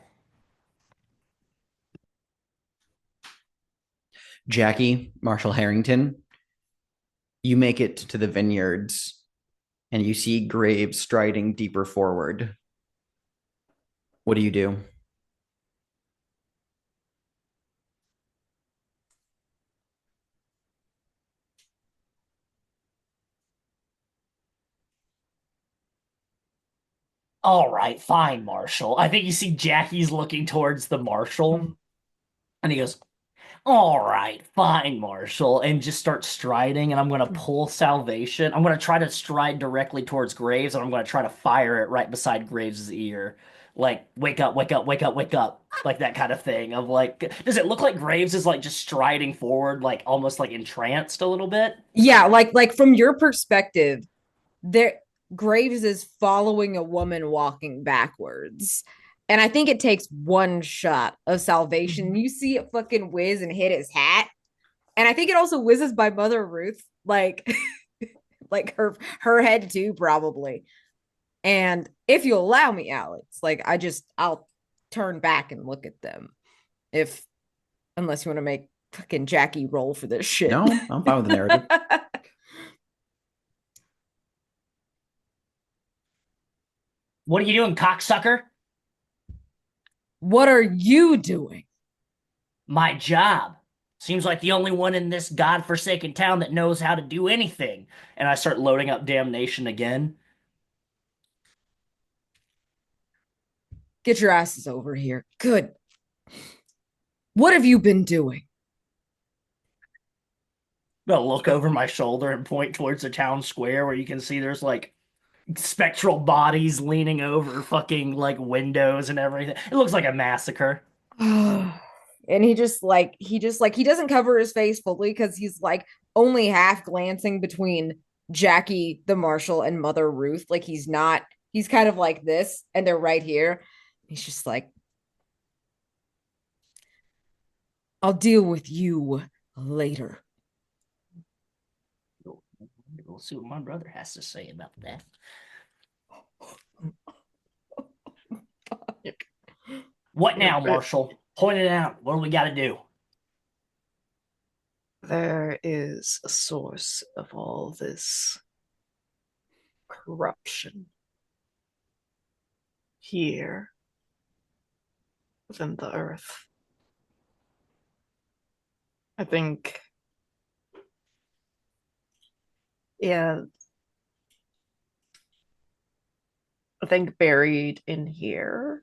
Jackie, Marshal Harrington, you make it to the vineyards, and you see Graves striding deeper forward. What do you do? All right, fine, Marshal. I think you see Jackie's looking towards the Marshal, Mm. and he goes, all right, fine, Marshal, and just start striding, and I'm gonna pull Salvation. I'm gonna try to stride directly towards Graves, and I'm gonna try to fire it right beside Graves' ear. Like, wake up, wake up, wake up, wake up. Like that kind of thing of like, does it look like Graves is like just striding forward, like almost like entranced a little bit? Yeah, like from your perspective, there Graves is following a woman walking backwards. And I think it takes one shot of salvation. You see it fucking whiz and hit his hat. And I think it also whizzes by Mother Ruth, like like her head too, probably. And if you allow me, Alex, like I'll turn back and look at them. If unless you want to make fucking Jackie roll for this shit. No, I'm fine with the narrative. What are you doing, cocksucker? What are you doing? My job. Seems like the only one in this godforsaken town that knows how to do anything. And I start loading up damnation again. Get your asses over here. Good. What have you been doing? I'm gonna look over my shoulder and point towards the town square where you can see there's like spectral bodies leaning over fucking like windows and everything. It looks like a massacre. And he doesn't cover his face fully because he's like only half glancing between Jackie the Marshal and Mother Ruth. Like he's kind of like this, and they're right here. He's just like, I'll deal with you later. We'll see what my brother has to say about that. What now, Marshal? Point it out. What do we got to do? There is a source of all this corruption here within the earth. I think, yeah, I think buried in here,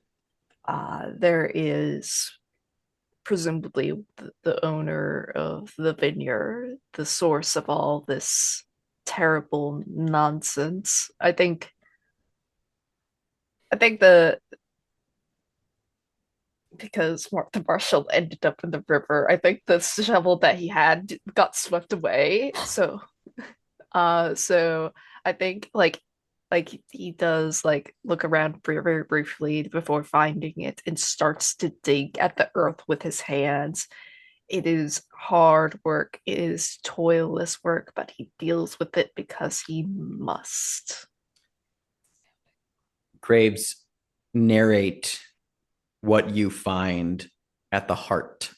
there is presumably the owner of the vineyard, the source of all this terrible nonsense. I think the because the marshal ended up in the river, I think the shovel that he had got swept away. So I think like he does like look around very, very briefly before finding it and starts to dig at the earth with his hands. It is hard work, it is toilless work, but he deals with it because he must. Graves, narrate what you find at the heart.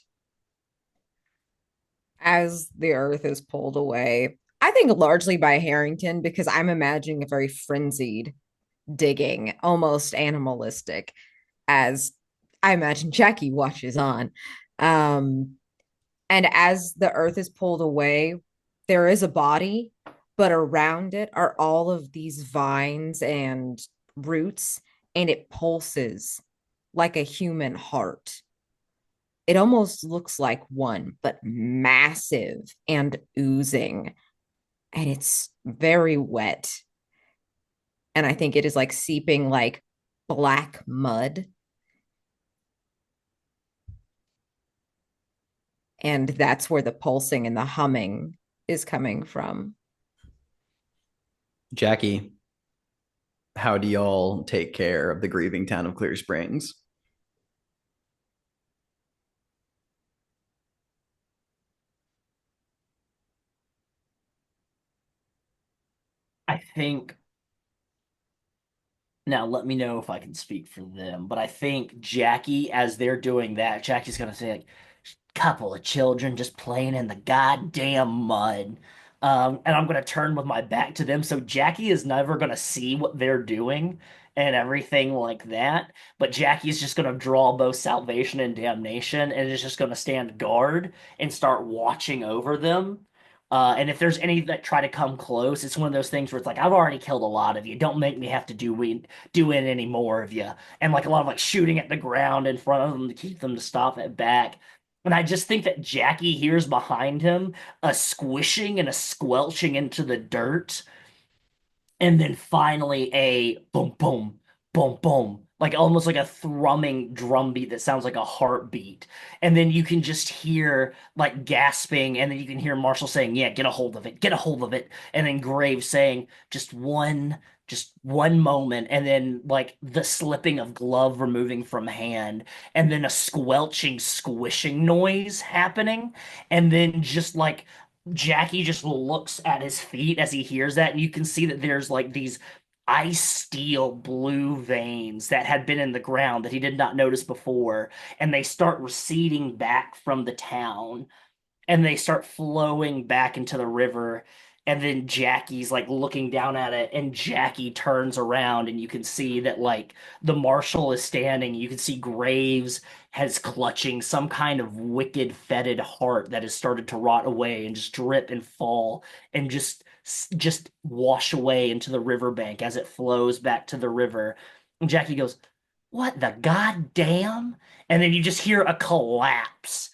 As the earth is pulled away, I think largely by Harrington, because I'm imagining a very frenzied digging, almost animalistic, as I imagine Jackie watches on. Um, and as the earth is pulled away, there is a body, but around it are all of these vines and roots, and it pulses like a human heart. It almost looks like one, but massive and oozing. And it's very wet. And I think it is like seeping like black mud. And that's where the pulsing and the humming is coming from. Jackie, how do y'all take care of the grieving town of Clear Springs? I think now let me know if I can speak for them, but I think Jackie, as they're doing that, Jackie's gonna say like, couple of children just playing in the goddamn mud. And I'm gonna turn with my back to them, so Jackie is never gonna see what they're doing, and everything like that. But Jackie's just going to draw both salvation and damnation and is just going to stand guard and start watching over them. And if there's any that try to come close, it's one of those things where it's like, I've already killed a lot of you. Don't make me have to do in any more of you. And like a lot of like shooting at the ground in front of them to keep them to stop it back. And I just think that Jackie hears behind him a squishing and a squelching into the dirt, and then finally a boom, boom, boom, boom, like almost like a thrumming drum beat that sounds like a heartbeat. And then you can just hear like gasping, and then you can hear Marshall saying, "Yeah, get a hold of it, get a hold of it." And then Graves saying, just one moment, and then like the slipping of glove removing from hand, and then a squelching, squishing noise happening, and then just like Jackie just looks at his feet as he hears that, and you can see that there's like these ice steel blue veins that had been in the ground that he did not notice before, and they start receding back from the town and they start flowing back into the river. And then Jackie's like looking down at it, and Jackie turns around, and you can see that like the marshal is standing. You can see Graves has clutching some kind of wicked fetid heart that has started to rot away and just drip and fall and just wash away into the riverbank as it flows back to the river. And Jackie goes, "What the goddamn?" And then you just hear a collapse,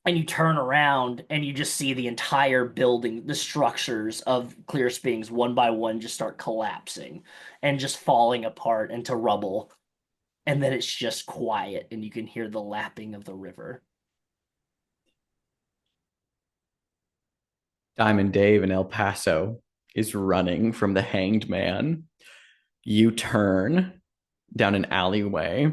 and you turn around and you just see the entire building, the structures of Clear Springs one by one just start collapsing and just falling apart into rubble. And then it's just quiet and you can hear the lapping of the river. Diamond Dave in El Paso is running from the hanged man. You turn down an alleyway.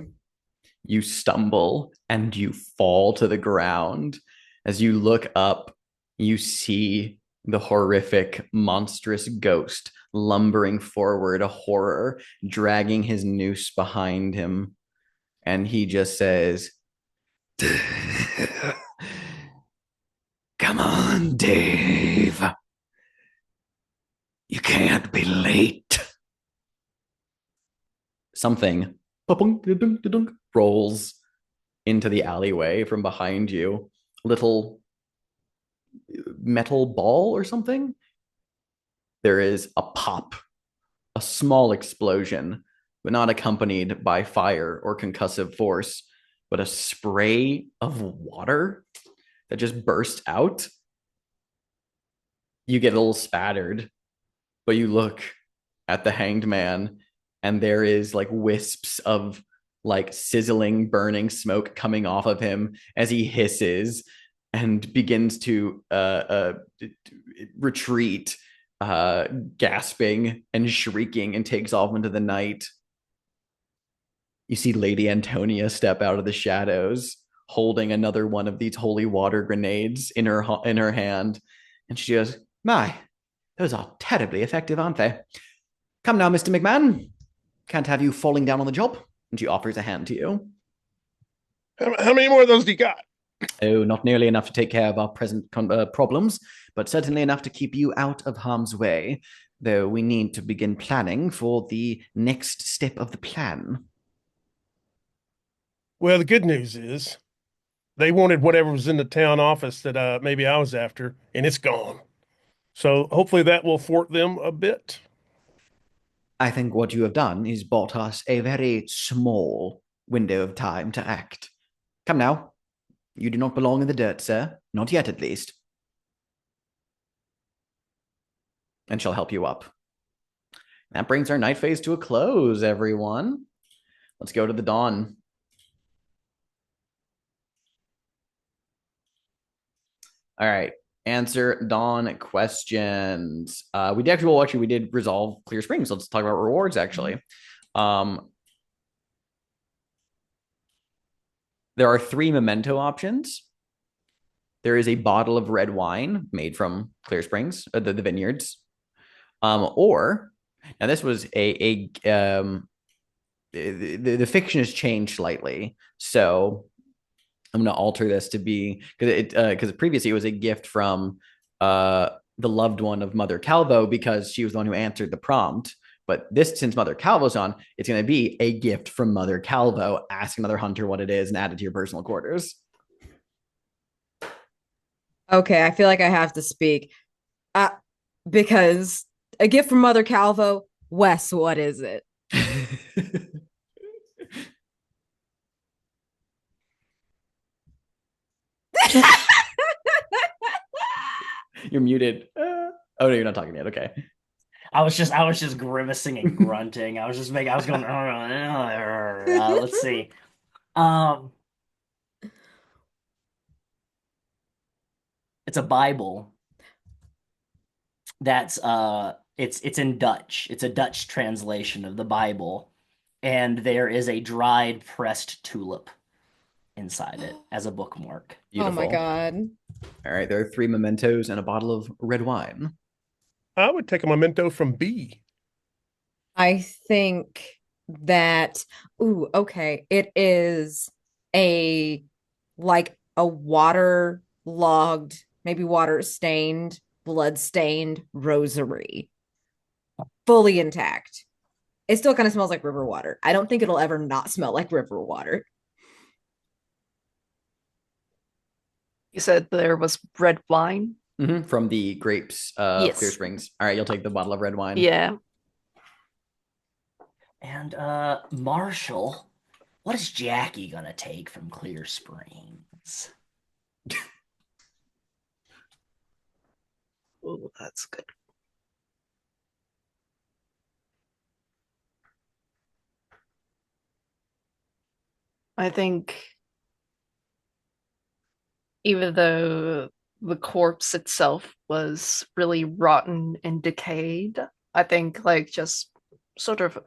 You stumble and you fall to the ground. As you look up, you see the horrific, monstrous ghost lumbering forward, a horror, dragging his noose behind him. And he just says, "Come on, Dave. You can't be late." Something rolls into the alleyway from behind you. Little metal ball or something. There is a pop, a small explosion, but not accompanied by fire or concussive force, but a spray of water that just burst out. You get a little spattered, but you look at the hanged man, and there is like wisps of like sizzling, burning smoke coming off of him as he hisses and begins to retreat, gasping and shrieking, and takes off into the night. You see Lady Antonia step out of the shadows, holding another one of these holy water grenades in her hand, and she goes, "My, those are terribly effective, aren't they? Come now, Mr. McMahan. Can't have you falling down on the job." And she offers a hand to you. How many more of those do you got? Oh, not nearly enough to take care of our present problems, but certainly enough to keep you out of harm's way, though we need to begin planning for the next step of the plan. Well, the good news is they wanted whatever was in the town office that maybe I was after, and it's gone. So hopefully that will thwart them a bit. I think what you have done is bought us a very small window of time to act. Come now. You do not belong in the dirt, sir. Not yet, at least. And she'll help you up. That brings our night phase to a close, everyone. Let's go to the dawn. All right. Answer dawn questions. We did resolve Clear Springs. Let's talk about rewards, actually. There are 3 memento options. There is a bottle of red wine made from Clear Springs, the vineyards. Or now this was the fiction has changed slightly, so I'm going to alter this to be, because previously it was a gift from the loved one of Mother Calvo, because she was the one who answered the prompt. But this, since Mother Calvo's on, it's going to be a gift from Mother Calvo. Ask another hunter what it is and add it to your personal quarters. Okay, I feel like I have to speak. Because a gift from Mother Calvo, Wes, what is it? You're muted. Oh no, you're not talking yet. Okay. I was just grimacing and grunting. I was going. Let's see. It's a Bible. That's it's in Dutch. It's a Dutch translation of the Bible, and there is a dried pressed tulip inside it as a bookmark. Beautiful. Oh my God. All right, there are 3 mementos and a bottle of red wine. I would take a memento from B. I think that, okay. It is a waterlogged, maybe water-stained, blood-stained rosary. Fully intact. It still kind of smells like river water. I don't think it'll ever not smell like river water. You said there was red wine? From the grapes yes. Clear Springs. All right, you'll take the bottle of red wine. Yeah. And Marshall, what is Jackie gonna take from Clear Springs? Oh, that's good. I think even though the corpse itself was really rotten and decayed, I think just sort of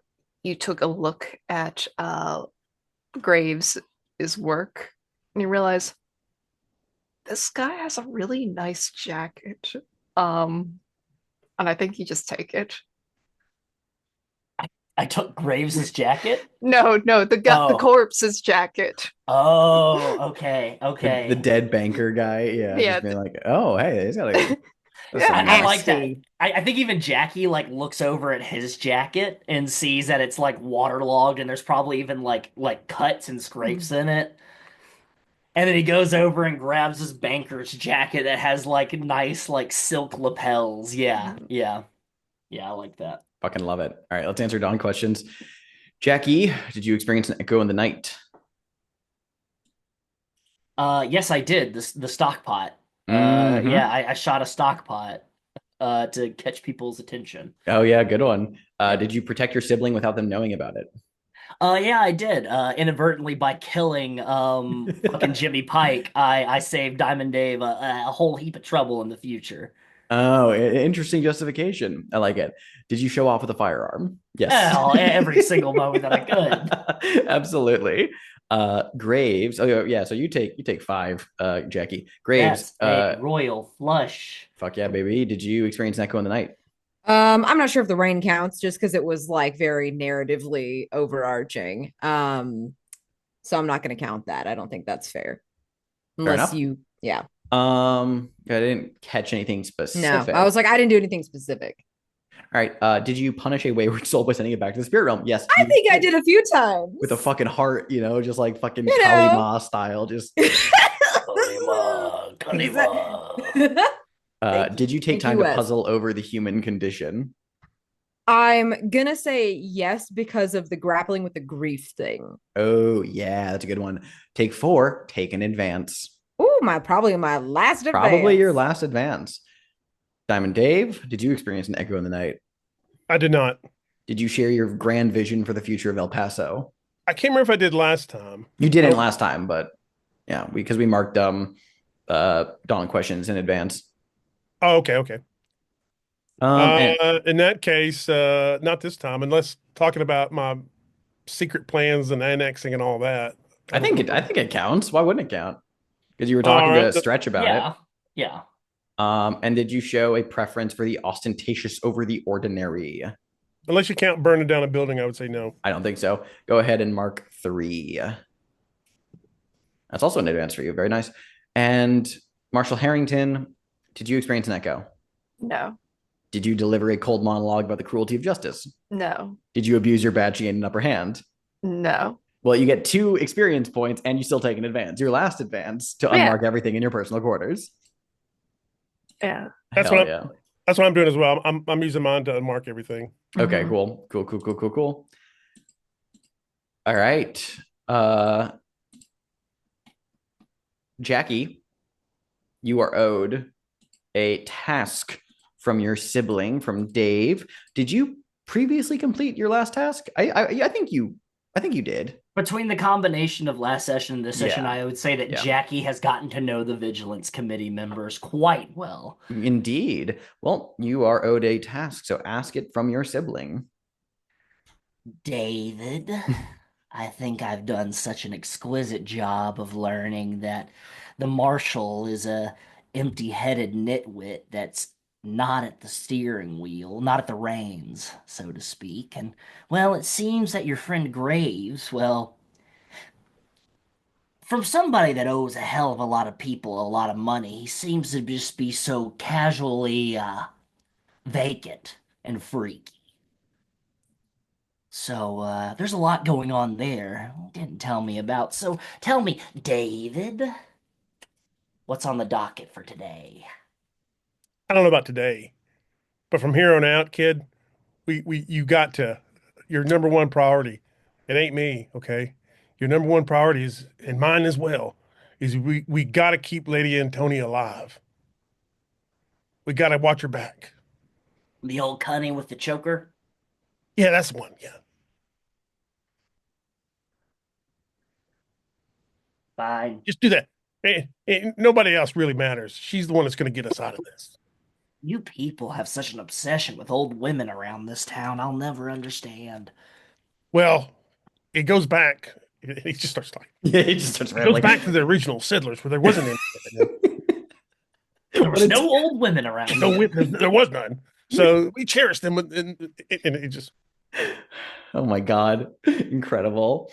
you took a look at Graves' work and you realize this guy has a really nice jacket. And I think you just take it. I took Graves' jacket? No, the corpse's jacket. Oh, okay. The dead banker guy. Yeah. Yeah. Just being like, oh, hey, he's got a... I like that. I think even Jackie looks over at his jacket and sees that it's waterlogged and there's probably even like cuts and scrapes in it. And then he goes over and grabs his banker's jacket that has nice silk lapels. Yeah. I like that. Fucking love it. All right, let's answer Dawn questions. Jackie, did you experience an echo in the night? Yes, I did. The stock pot. Yeah, I shot a stock pot to catch people's attention. Oh yeah, good one. Did you protect your sibling without them knowing about it? Yeah, I did. Inadvertently by killing fucking Jimmy Pike, I saved Diamond Dave a whole heap of trouble in the future. Oh, interesting justification. I like it. Did you show off with a firearm? Yes. Well, every single moment that I could. Absolutely. Graves. Oh yeah. So you take 5, Jackie. Graves. That's a royal flush. Fuck yeah, baby. Did you experience an echo in the night? I'm not sure if the rain counts just because it was very narratively overarching. So I'm not going to count that. I don't think that's fair. Unless yeah. I didn't catch anything specific. No, I was I didn't do anything specific. All right. Did you punish a wayward soul by sending it back to the spirit realm? Yes. I think I did a few times. With a fucking heart, just fucking Kali Ma style. Just Kali Ma. Did you take time to puzzle over the human condition? I'm gonna say yes because of the grappling with the grief thing. Oh yeah, that's a good one. Take 4. Take an advance. Oh, probably my last advance. Probably your last advance. Diamond Dave, did you experience an echo in the night? I did not. Did you share your grand vision for the future of El Paso? I can't remember if I did last time. You didn't last time, but yeah, because we marked Dawn questions in advance. Oh, okay. In that case, not this time, unless talking about my secret plans and annexing and all that. I think it counts. Why wouldn't it count? Because you were talking to Stretch about it. Yeah. And did you show a preference for the ostentatious over the ordinary? Unless you count burning down a building, I would say no. I don't think so. Go ahead and mark 3. That's also an advance for you. Very nice. And Marshal Harrington, did you experience an echo? No. Did you deliver a cold monologue about the cruelty of justice? No. Did you abuse your badge to gain an upper hand? No. Well, you get 2 experience points and you still take an advance. Your last advance to Yeah. unmark everything in your personal quarters. Yeah. That's Hell what yeah. that's what I'm doing as well. I'm using mine to unmark everything. Okay, Mhm. cool. All right. Jackie, you are owed a task from your sibling, from Dave. Did you previously complete your last task? I think you did. Between the combination of last session and this session, Yeah. I would say that Yeah. Jackie has gotten to know the Vigilance Committee members quite well. Indeed. Well, you are owed a task, so ask it from your sibling. David, I think I've done such an exquisite job of learning that the Marshal is a empty-headed nitwit that's not at the steering wheel, not at the reins, so to speak. And, well, it seems that your friend Graves, well, from somebody that owes a hell of a lot of people a lot of money, he seems to just be so casually, vacant and freaky. So, there's a lot going on there. Didn't tell me about. So, tell me, David, what's on the docket for today? I don't know about today, but from here on out, kid, you got to your number one priority. It ain't me, okay? Your number one priority is, and mine as well, is we got to keep Lady Antonia alive. We got to watch her back. The old cunny with the choker? Yeah, that's the one. Yeah. Fine. Just do that. Nobody else really matters. She's the one that's going to get us out of this. You people have such an obsession with old women around this town, I'll never understand. Well, it goes back. He just starts like Yeah, he just starts it goes rambling. back to the original settlers where there wasn't any. There was What no a- old women around No, here. there was none. So we cherished them, and it just Oh my God. Incredible.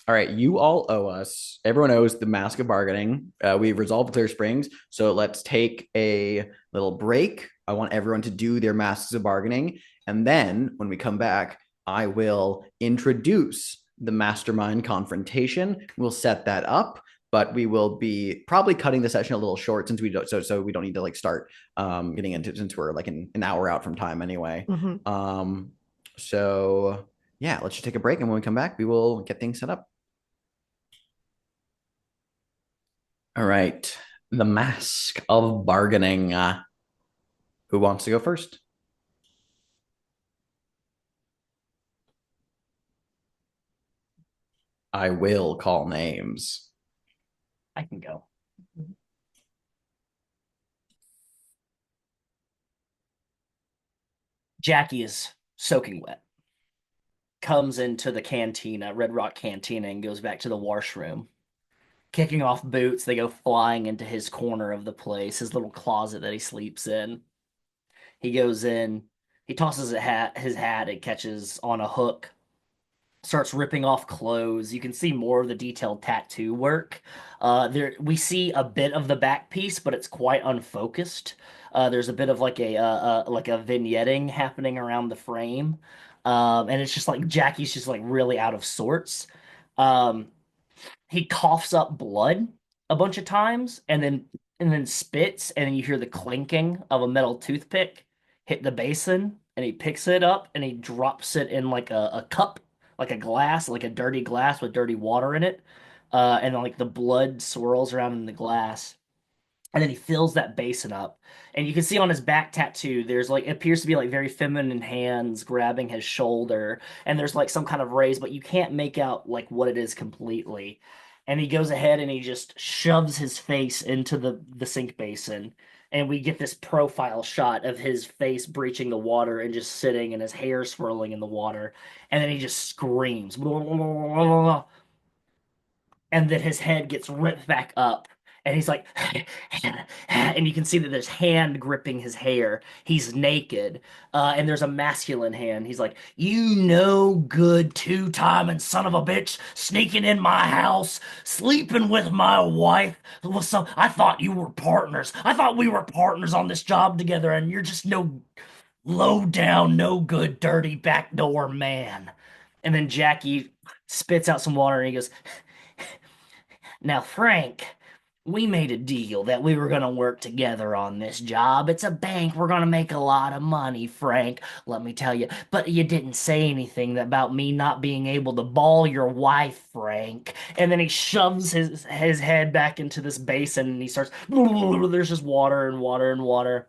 All right, you all owe us. Everyone owes the Mask of Bargaining. We resolved Clear Springs, so let's take a little break. I want everyone to do their Masks of Bargaining, and then when we come back, I will introduce the Mastermind confrontation. We'll set that up, but we will be probably cutting the session a little short since we don't. So we don't need to like start getting into since we're like an hour out from time anyway. Mhm. So yeah, let's just take a break, and when we come back, we will get things set up. All right, the Mask of Bargaining. Who wants to go first? I will call names. I can go. Jackie is soaking wet. Comes into the cantina, Red Rock Cantina, and goes back to the washroom. Kicking off boots, they go flying into his corner of the place, his little closet that he sleeps in. He goes in, he tosses his hat, it catches on a hook, starts ripping off clothes. You can see more of the detailed tattoo work. There we see a bit of the back piece, but it's quite unfocused. There's a bit of like a vignetting happening around the frame, and it's just like Jackie's just like really out of sorts. Um, he coughs up blood a bunch of times, and then spits, and then you hear the clinking of a metal toothpick hit the basin, and he picks it up and he drops it in like a cup, like a glass, like a dirty glass with dirty water in it. And then like the blood swirls around in the glass. And then he fills that basin up. And you can see on his back tattoo, there's like, it appears to be like very feminine hands grabbing his shoulder. And there's like some kind of raise, but you can't make out like what it is completely. And he goes ahead and he just shoves his face into the sink basin. And we get this profile shot of his face breaching the water and just sitting and his hair swirling in the water. And then he just screams. And then his head gets ripped back up And he's like, and you can see that there's hand gripping his hair. He's naked, and there's a masculine hand. He's like, "You no good two-timing son of a bitch, sneaking in my house, sleeping with my wife. So I thought you were partners. I thought we were partners on this job together, and you're just no low down, no good, dirty backdoor man." And then Jackie spits out some water and he goes, "Now, Frank, we made a deal that we were going to work together on this job. It's a bank. We're going to make a lot of money, Frank, let me tell you. But you didn't say anything about me not being able to ball your wife, Frank." And then he shoves his head back into this basin and he starts, there's just water and water and water.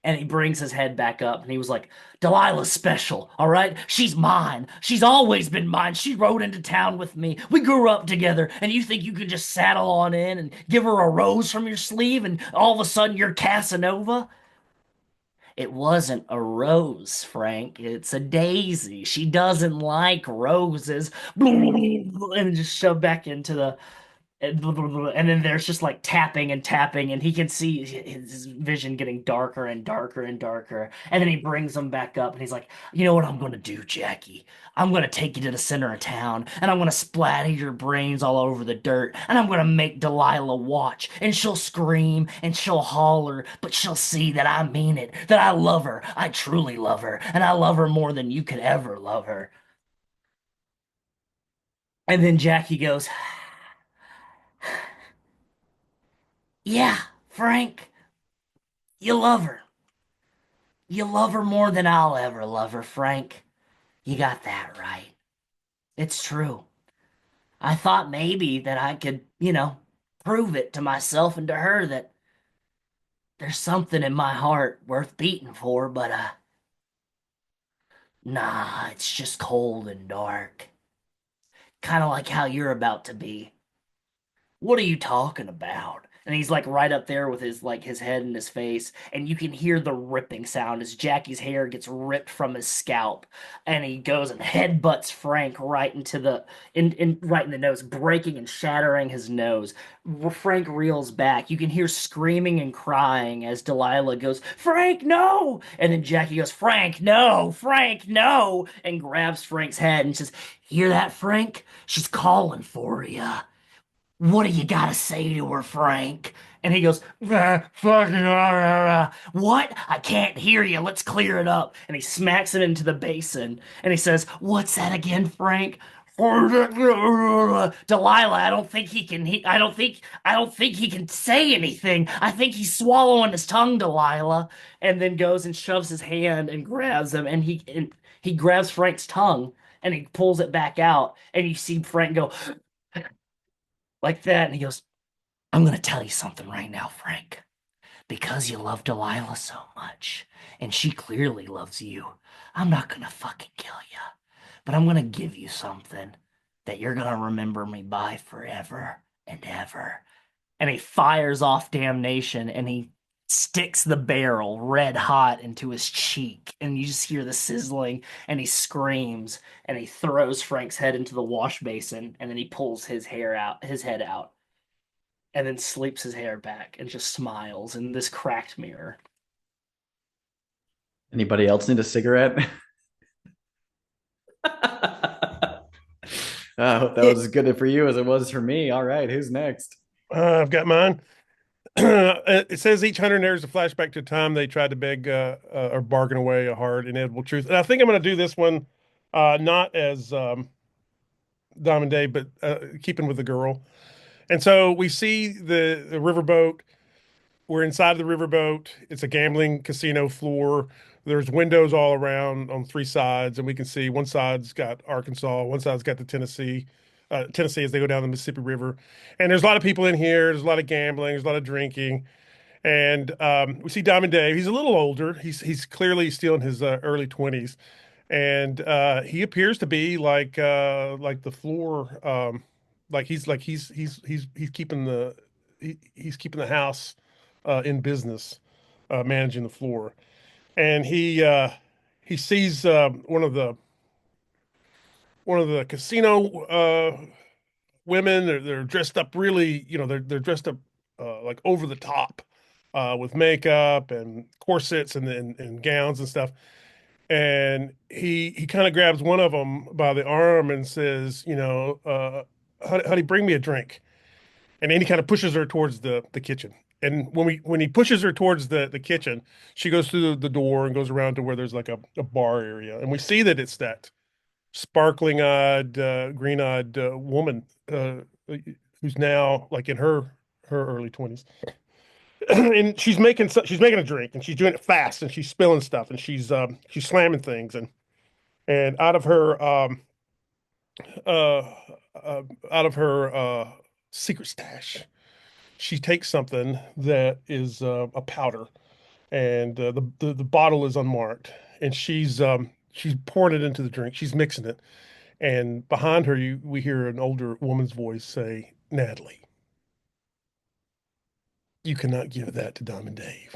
And he brings his head back up and he was like, "Delilah's special, all right? She's mine. She's always been mine. She rode into town with me. We grew up together. And you think you can just saddle on in and give her a rose from your sleeve and all of a sudden you're Casanova?" It wasn't a rose, Frank. It's a daisy. She doesn't like roses. And just shove back into the and then there's just like tapping and tapping, and he can see his vision getting darker and darker and darker. And then he brings them back up, and he's like, "You know what I'm gonna do, Jackie? I'm gonna take you to the center of town, and I'm gonna splatter your brains all over the dirt, and I'm gonna make Delilah watch, and she'll scream and she'll holler, but she'll see that I mean it, that I love her, I truly love her, and I love her more than you could ever love her." And then Jackie goes, "Yeah, Frank, you love her. You love her more than I'll ever love her, Frank. You got that right. It's true. I thought maybe that I could, prove it to myself and to her that there's something in my heart worth beating for, but, nah, it's just cold and dark. Kind of like how you're about to be. What are you talking about?" And he's like right up there with his head in his face, and you can hear the ripping sound as Jackie's hair gets ripped from his scalp, and he goes and headbutts Frank right into right in the nose, breaking and shattering his nose. Frank reels back. You can hear screaming and crying as Delilah goes, "Frank, no!" And then Jackie goes, "Frank, no! Frank, no!" and grabs Frank's head and says, "Hear that, Frank? She's calling for you. What do you gotta say to her, Frank?" And he goes, "Fucking, what? I can't hear you. Let's clear it up." And he smacks it into the basin. And he says, "What's that again, Frank?" "Delilah, I don't think he can. I don't think he can say anything. I think he's swallowing his tongue, Delilah." And then goes and shoves his hand and grabs him, and he grabs Frank's tongue and he pulls it back out, and you see Frank go like that, and he goes, "I'm gonna tell you something right now, Frank. Because you love Delilah so much, and she clearly loves you, I'm not gonna fucking kill you. But I'm gonna give you something that you're gonna remember me by forever and ever." And he fires off damnation, and he sticks the barrel red hot into his cheek, and you just hear the sizzling, and he screams, and he throws Frank's head into the wash basin, and then he pulls his head out, and then sleeps his hair back and just smiles in this cracked mirror. Anybody else need a cigarette? I hope that was as good for you as it was for me. All right, who's next? I've got mine. It says each hunter narrates a flashback to a time they tried to beg or bargain away a hard, inedible truth. And I think I'm going to do this one not as Diamond Day, but keeping with the girl. And so we see the riverboat. We're inside the riverboat. It's a gambling casino floor. There's windows all around on three sides, and we can see one side's got Arkansas, one side's got the Tennessee as they go down the Mississippi River. And there's a lot of people in here. There's a lot of gambling. There's a lot of drinking. And we see Diamond Dave. He's a little older. He's clearly still in his early 20s, and he appears to be like the floor, he's keeping he's keeping the house in business, managing the floor. And he sees one of the casino women. They're dressed up really, they're dressed up like over the top with makeup and corsets and gowns and stuff. And he kind of grabs one of them by the arm and says, honey, bring me a drink. And then he kind of pushes her towards the kitchen. And when he pushes her towards the kitchen, she goes through the door and goes around to where there's like a bar area. And we see that it's that sparkling-eyed, green-eyed woman who's now like in her early 20s. And she's making a drink and she's doing it fast and she's spilling stuff and she's slamming things and uh, out of her secret stash she takes something that is a powder, and the bottle is unmarked, and she's pouring it into the drink. She's mixing it, and behind her, we hear an older woman's voice say, "Natalie, you cannot give that to Diamond Dave."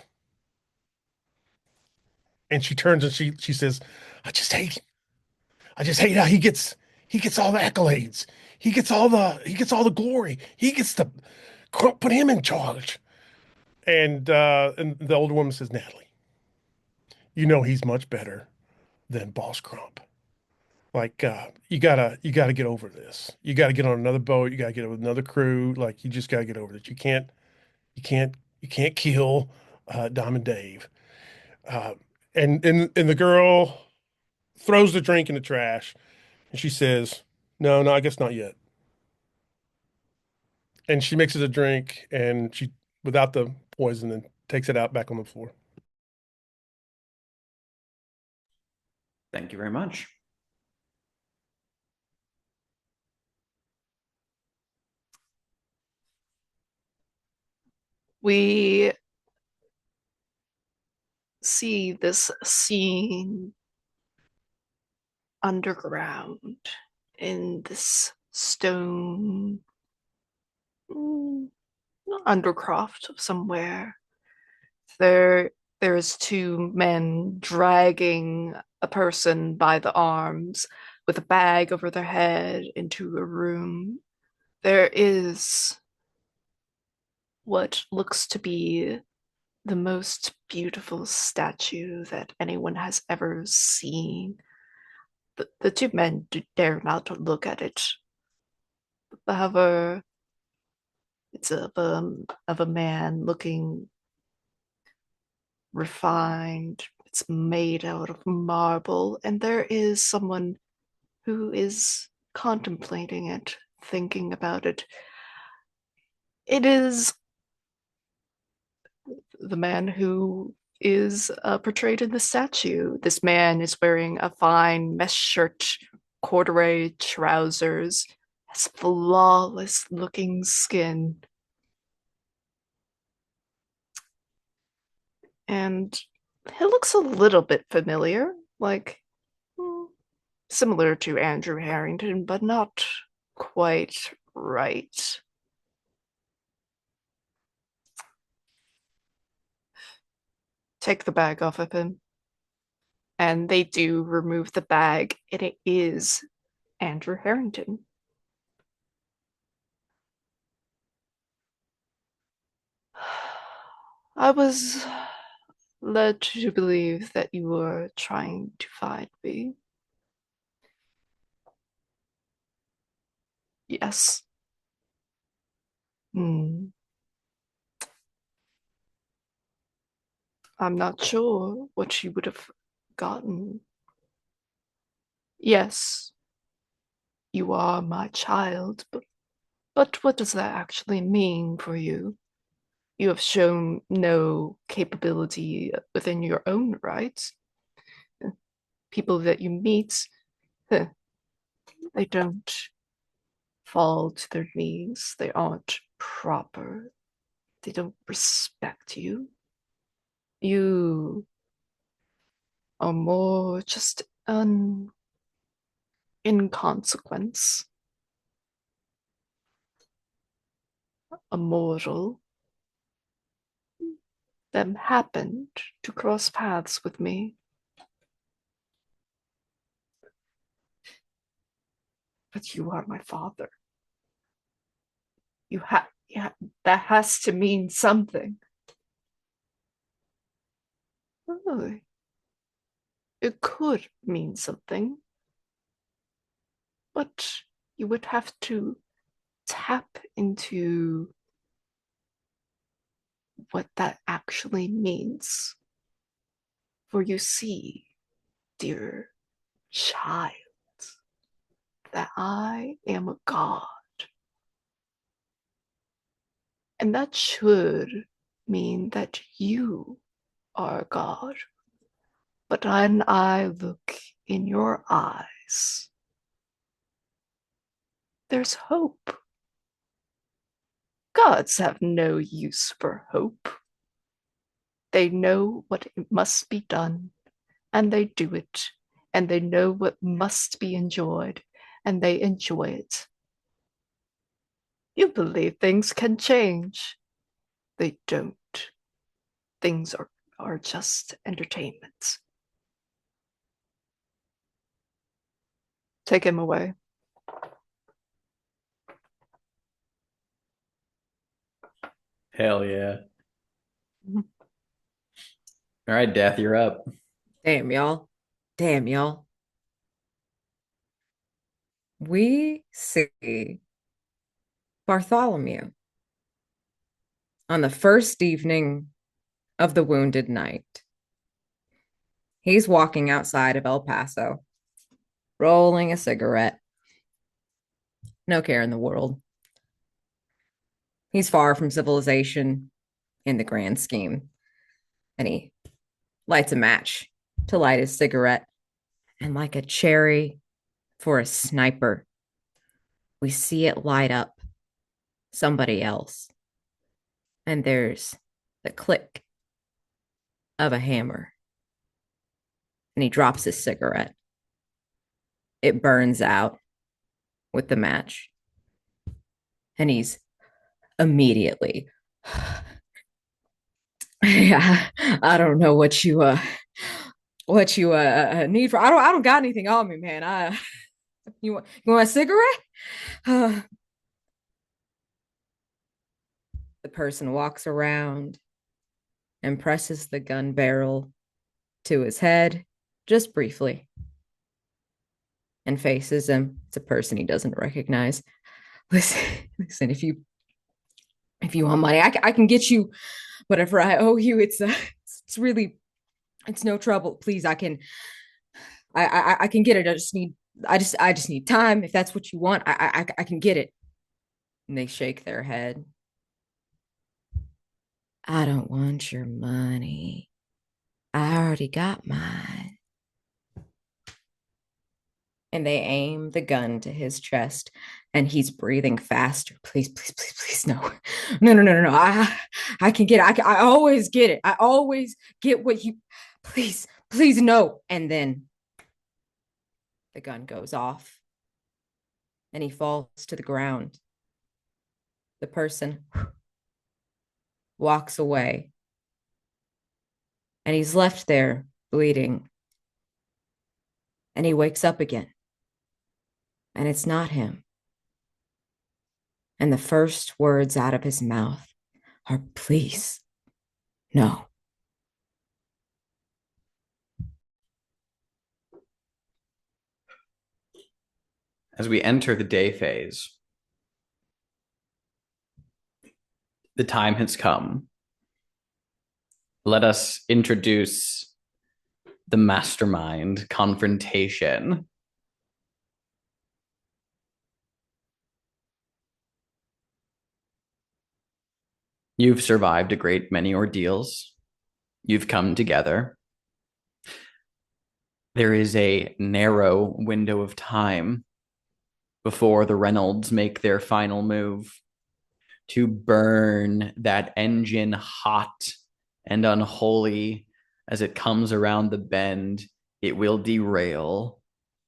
And she turns and she says, "I just hate him. I just hate how he gets all the accolades. He gets all the glory. He gets to put him in charge." And the older woman says, "Natalie, you know he's much better than Boss Crump. Like you gotta get over this. You gotta get on another boat. You gotta get with another crew. Like you just gotta get over this. You can't kill Diamond Dave." Uh, and the girl throws the drink in the trash, and she says, "No, no, I guess not yet." And she mixes a drink, and she without the poison, and takes it out back on the floor. Thank you very much. We see this scene underground in this stone undercroft of somewhere. There's two men dragging a person by the arms with a bag over their head into a room. There is what looks to be the most beautiful statue that anyone has ever seen. The two men dare not look at it. However, it's of a man looking refined. It's made out of marble, and there is someone who is contemplating it, thinking about it. It is the man who is portrayed in the statue. This man is wearing a fine mesh shirt, corduroy trousers, has flawless looking skin. And he looks a little bit familiar, like similar to Andrew Harrington, but not quite right. Take the bag off of him. And they do remove the bag, and it is Andrew Harrington. I was led to believe that you were trying to find me. Yes. Hmm. I'm not sure what you would have gotten. Yes, you are my child, but what does that actually mean for you? You have shown no capability within your own right. People that you meet, they don't fall to their knees. They aren't proper. They don't respect you. You are more just an inconsequence, a mortal that happened to cross paths with me. But you are my father. That has to mean something. Oh, it could mean something, but you would have to tap into what that actually means. For you see, dear child, that I am a god. And that should mean that you are a god. But when I look in your eyes, there's hope. Gods have no use for hope. They know what must be done, and they do it, and they know what must be enjoyed, and they enjoy it. You believe things can change. They don't. Things are just entertainment. Take him away. Hell yeah. All right, Death, you're up. Damn, y'all. Damn, y'all. We see Bartholomew on the first evening of the Wounded Night. He's walking outside of El Paso, rolling a cigarette. No care in the world. He's far from civilization in the grand scheme. And he lights a match to light his cigarette. And like a cherry for a sniper, we see it light up somebody else. And there's the click of a hammer. And he drops his cigarette. It burns out with the match. And he's immediately, yeah, I don't know what you need for. I don't got anything on me, man. You want a cigarette? The person walks around and presses the gun barrel to his head just briefly and faces him. It's a person he doesn't recognize. Listen, if you want money, I can get you whatever I owe you. It's no trouble. Please, I can get it. I just need time. If that's what you want, I can get it. And they shake their head. I don't want your money. I already got mine. And they aim the gun to his chest, and he's breathing faster. Please, no. I can get it. I always get it. I always get what you, please, no. And then the gun goes off, and he falls to the ground. The person walks away, and he's left there bleeding. And he wakes up again. And it's not him. And the first words out of his mouth are, please, no. As we enter the day phase, the time has come. Let us introduce the mastermind confrontation. You've survived a great many ordeals. You've come together. There is a narrow window of time before the Reynolds make their final move to burn that engine hot and unholy. As it comes around the bend, it will derail,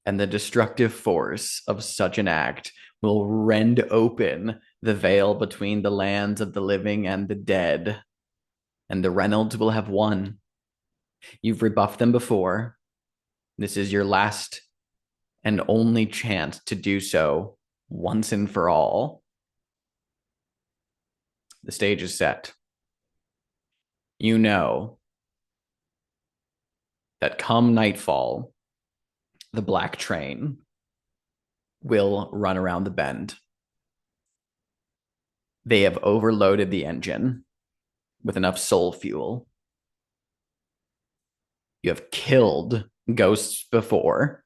and the destructive force of such an act will rend open the veil between the lands of the living and the dead, and the Reynolds will have won. You've rebuffed them before. This is your last and only chance to do so once and for all. The stage is set. You know that come nightfall, the black train will run around the bend. They have overloaded the engine with enough soul fuel. You have killed ghosts before,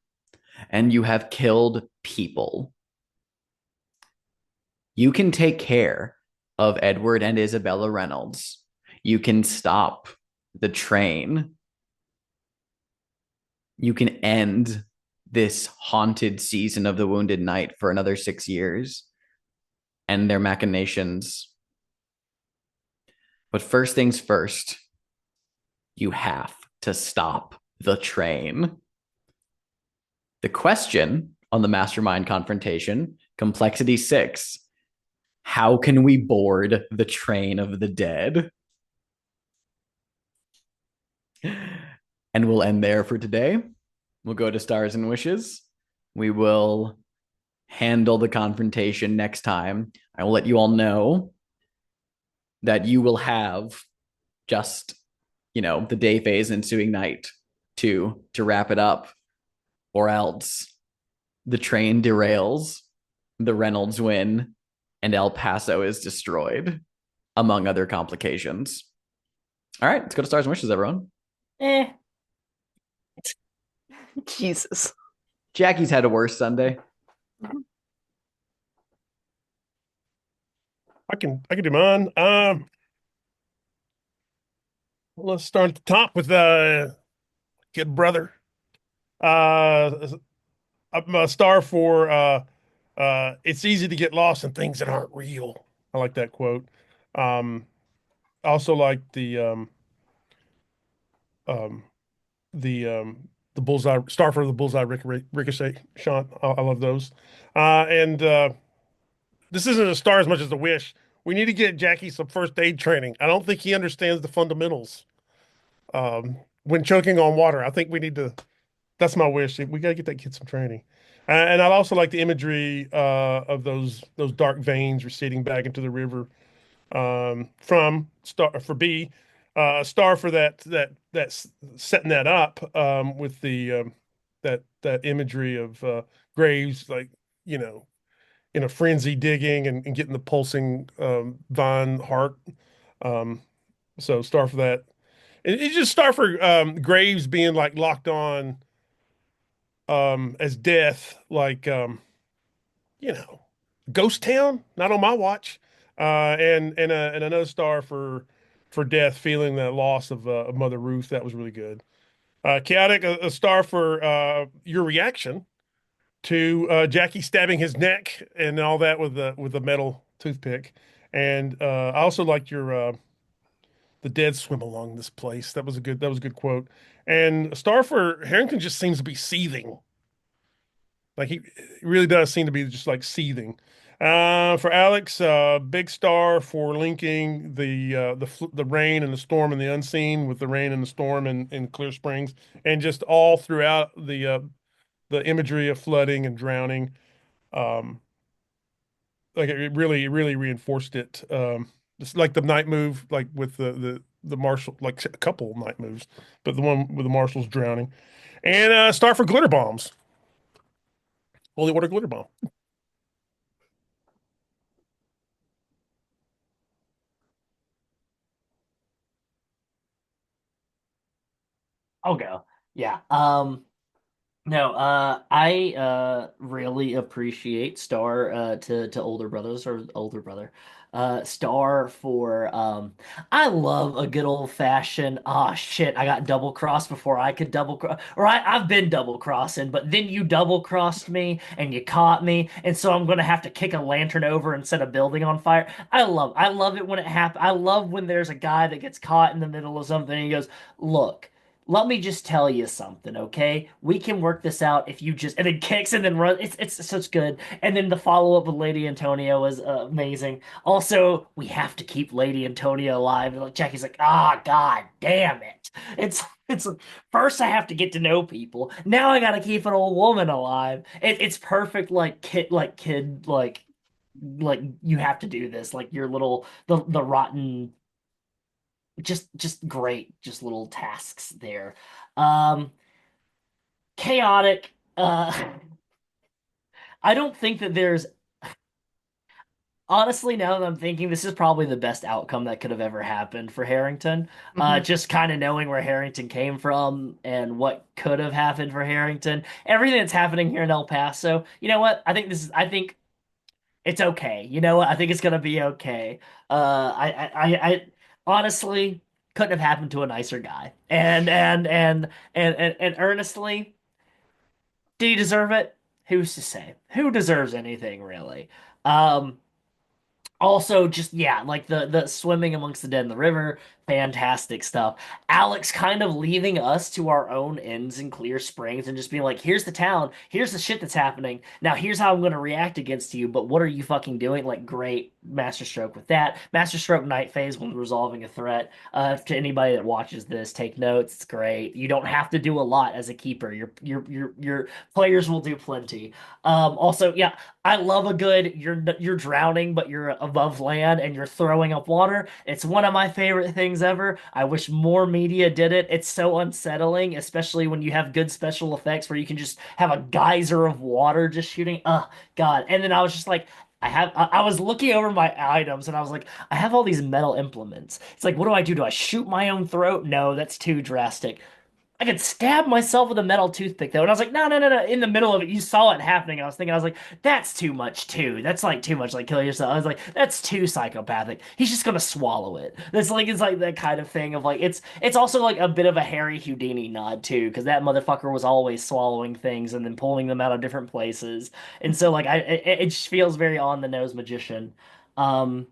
and you have killed people. You can take care of Edward and Isabella Reynolds. You can stop the train. You can end this haunted season of the Wounded Knight for another 6 years and their machinations. But first things first, you have to stop the train. The question on the Mastermind Confrontation, Complexity 6, how can we board the train of the dead? And we'll end there for today. We'll go to Stars and Wishes. We will handle the confrontation next time. I will let you all know that you will have just, the day phase ensuing night to wrap it up, or else the train derails, the Reynolds win, and El Paso is destroyed, among other complications. All right, let's go to Stars and Wishes, everyone. Jesus. Jackie's had a worse Sunday. I can do mine. Let's start at the top with Kid Brother. I'm a star for it's easy to get lost in things that aren't real. I like that quote. I also like um the bullseye star for the bullseye ricochet shot. I love those. And this isn't a star as much as a wish. We need to get Jackie some first aid training. I don't think he understands the fundamentals. When choking on water, I think we need to. That's my wish. We got to get that kid some training. And I'd also like the imagery of those dark veins receding back into the river from star for B, star for that's setting that up with the that imagery of graves, like, in a frenzy digging and getting the pulsing vine heart. So star for that. It just star for graves being like locked on as death, like you know, Ghost Town, not on my watch. And another star for death, feeling the loss of Mother Ruth. That was really good. Chaotic, a star for your reaction to Jackie stabbing his neck and all that with the metal toothpick. And I also liked your the dead swim along this place. That was a good quote. And a star for Harrington just seems to be seething. Like he really does seem to be just like seething. For Alex, big star for linking the rain and the storm and the unseen with the rain and the storm in Clear Springs, and just all throughout the imagery of flooding and drowning. Um, like it really reinforced it. Just like the night move, like with the marshal, like a couple night moves, but the one with the marshals drowning, and star for glitter bombs. Holy water glitter bomb. I'll go. Yeah. No, I really appreciate Star to older brothers or older brother. Star for I love a good old fashioned shit, I got double crossed before I could double cross, or I've been double crossing, but then you double crossed me and you caught me, and so I'm gonna have to kick a lantern over and set a building on fire. I love it when it happens. I love when there's a guy that gets caught in the middle of something and he goes, "Look, let me just tell you something, okay? We can work this out if you just," and then kicks and then runs. It's such good. And then the follow up with Lady Antonia was amazing. Also, we have to keep Lady Antonia alive. And like Jackie's like, god damn it. It's first I have to get to know people. Now I gotta keep an old woman alive. It's perfect, like kid like you have to do this, like your little the rotten, just great, just little tasks there. Um, Chaotic. I don't think that there's honestly, now that I'm thinking, this is probably the best outcome that could have ever happened for Harrington. Mhm. Just kind of knowing where Harrington came from and what could have happened for Harrington. Everything that's happening here in El Paso. You know what? I think it's okay. You know what? I think it's gonna be okay. I honestly couldn't have happened to a nicer guy. And earnestly, did he deserve it? Who's to say? Who deserves anything really? Um, Also, just yeah, like the swimming amongst the dead in the river, fantastic stuff. Alex kind of leaving us to our own ends in Clear Springs and just being like, "Here's the town, here's the shit that's happening. Now here's how I'm going to react against you. But what are you fucking doing?" Like, great masterstroke with that. Masterstroke night phase when resolving a threat. To anybody that watches this, take notes. It's great. You don't have to do a lot as a keeper. Your players will do plenty. Also, yeah, I love a good you're drowning but you're above land and you're throwing up water. It's one of my favorite things ever. I wish more media did it. It's so unsettling, especially when you have good special effects where you can just have a geyser of water just shooting. God. And then I was just like I was looking over my items and I was like, I have all these metal implements. It's like, what do I do? Do I shoot my own throat? No, that's too drastic. I could stab myself with a metal toothpick though. And I was like, no, no, no, no. In the middle of it, you saw it happening. I was like, that's too much too. That's like too much, like kill yourself. I was like, that's too psychopathic. He's just gonna swallow it. It's like that kind of thing of like it's also like a bit of a Harry Houdini nod too, because that motherfucker was always swallowing things and then pulling them out of different places. And so like it just feels very on the nose magician. Um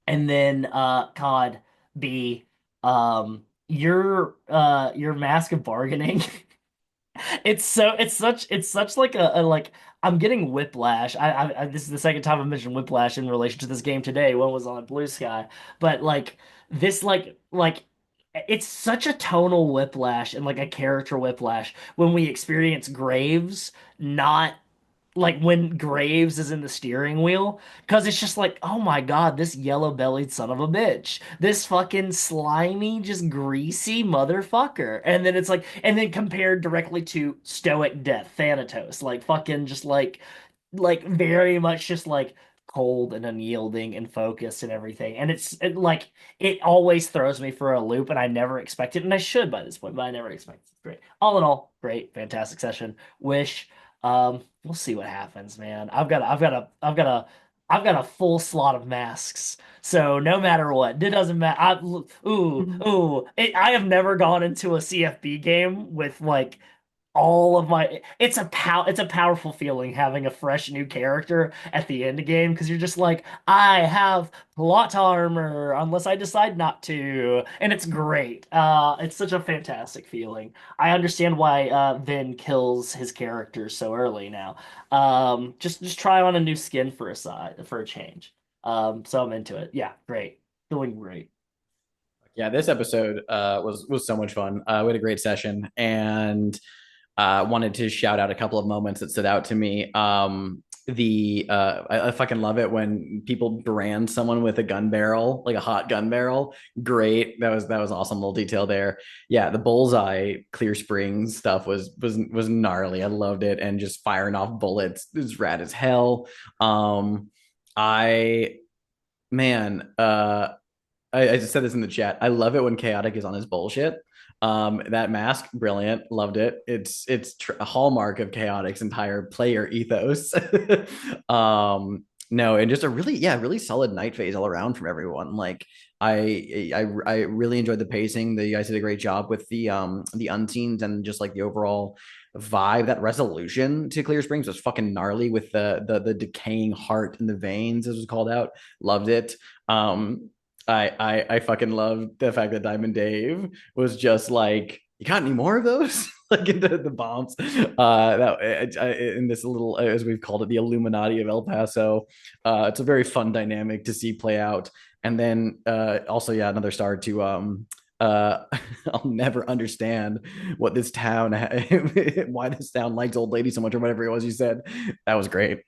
and then COD B your mask of bargaining. It's such like a like I'm getting whiplash. This is the second time I've mentioned whiplash in relation to this game today. One was on Blue Sky, but like this like it's such a tonal whiplash and like a character whiplash when we experience Graves not like when Graves is in the steering wheel, because it's just like, oh my God, this yellow-bellied son of a bitch, this fucking slimy, just greasy motherfucker. And then it's like, and then compared directly to Stoic Death, Thanatos, like fucking just like very much just like cold and unyielding and focused and everything. And like it always throws me for a loop, and I never expect it, and I should by this point, but I never expect it. It's great. All in all, great, fantastic session. Wish. We'll see what happens, man. I've got a full slot of masks. So no matter what, it doesn't matter. I have never gone into a CFB game with like all of my it's a powerful feeling having a fresh new character at the end of game because you're just like I have plot armor unless I decide not to, and it's great. It's such a fantastic feeling. I understand why Vin kills his character so early now. Just try on a new skin for a change. So I'm into it. Yeah, great. Feeling great. Yeah, this episode was so much fun. We had a great session, and wanted to shout out a couple of moments that stood out to me. I fucking love it when people brand someone with a gun barrel, like a hot gun barrel. Great, that was awesome little detail there. Yeah, the bullseye Clear Springs stuff was gnarly. I loved it, and just firing off bullets is rad as hell. I man, I just said this in the chat. I love it when Chaotic is on his bullshit. That mask, brilliant, loved it. It's a hallmark of Chaotic's entire player ethos. No, and just a really solid night phase all around from everyone. Like I really enjoyed the pacing. You guys did a great job with the unseens and just like the overall vibe. That resolution to Clear Springs was fucking gnarly with the decaying heart in the veins, as was called out. Loved it. I fucking love the fact that Diamond Dave was just like, you got any more of those? Like into the bombs. In this little, as we've called it, the Illuminati of El Paso. It's a very fun dynamic to see play out. And then also, yeah, another star to I'll never understand what this town why this town likes old ladies so much or whatever it was you said. That was great.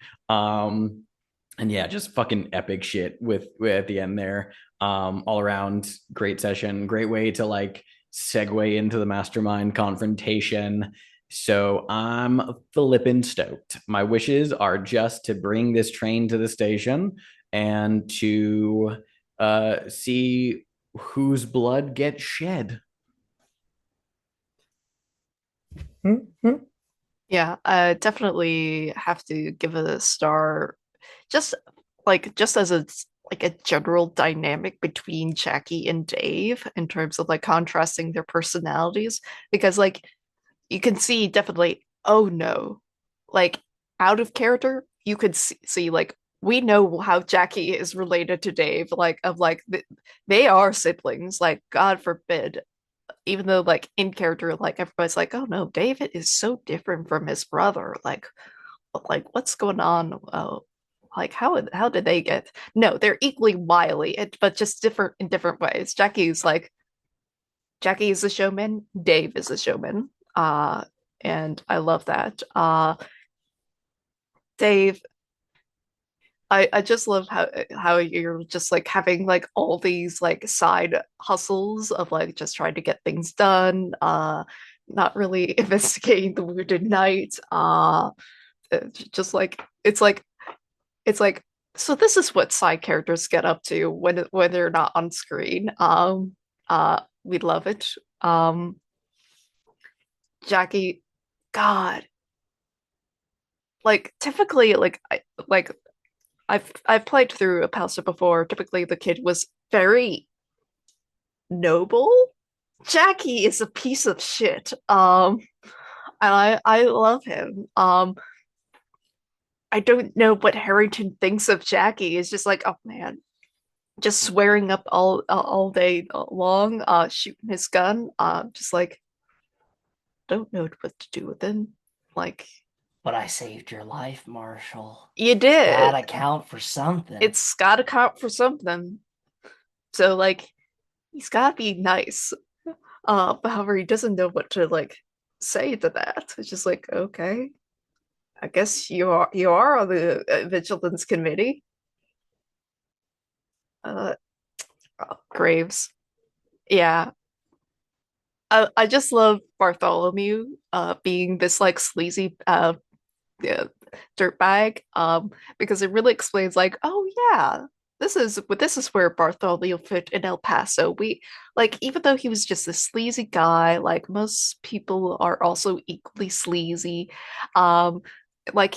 And yeah, just fucking epic shit with at the end there. All around great session, great way to like segue into the mastermind confrontation. So I'm flippin' stoked. My wishes are just to bring this train to the station and to see whose blood gets shed. Mm-hmm. Yeah, I definitely have to give it a star. Just just as a like a general dynamic between Jackie and Dave in terms of like contrasting their personalities, because like you can see definitely, oh no, like out of character, you could see like we know how Jackie is related to Dave, like of like they are siblings, like God forbid, even though like in character, like everybody's like, oh no, David is so different from his brother. Like what's going on? Oh, like how did they get? No, they're equally wily, but just different in different ways. Jackie is a showman. Dave is a showman. And I love that. Dave, I just love how you're just like having like all these like side hustles of like just trying to get things done, not really investigating the wounded knight, just like it's like so this is what side characters get up to when they're not on screen. We love it. Jackie, God, like typically like I've played through a Paso before. Typically, the kid was very noble. Jackie is a piece of shit. And I love him. I don't know what Harrington thinks of Jackie. It's just like, oh man, just swearing up all day long, shooting his gun. Just like don't know what to do with him. Like But I saved your life, Marshall. you did. Gotta count for something. It's gotta count for something. So like he's gotta be nice. But however, he doesn't know what to like say to that. It's just like, okay, I guess you are on the Vigilance Committee. Uh, Graves. Yeah. I just love Bartholomew being this like sleazy yeah, dirtbag because it really explains like, oh yeah, this is where Bartholomew fit in El Paso. We like even though he was just a sleazy guy, like most people are also equally sleazy. Um like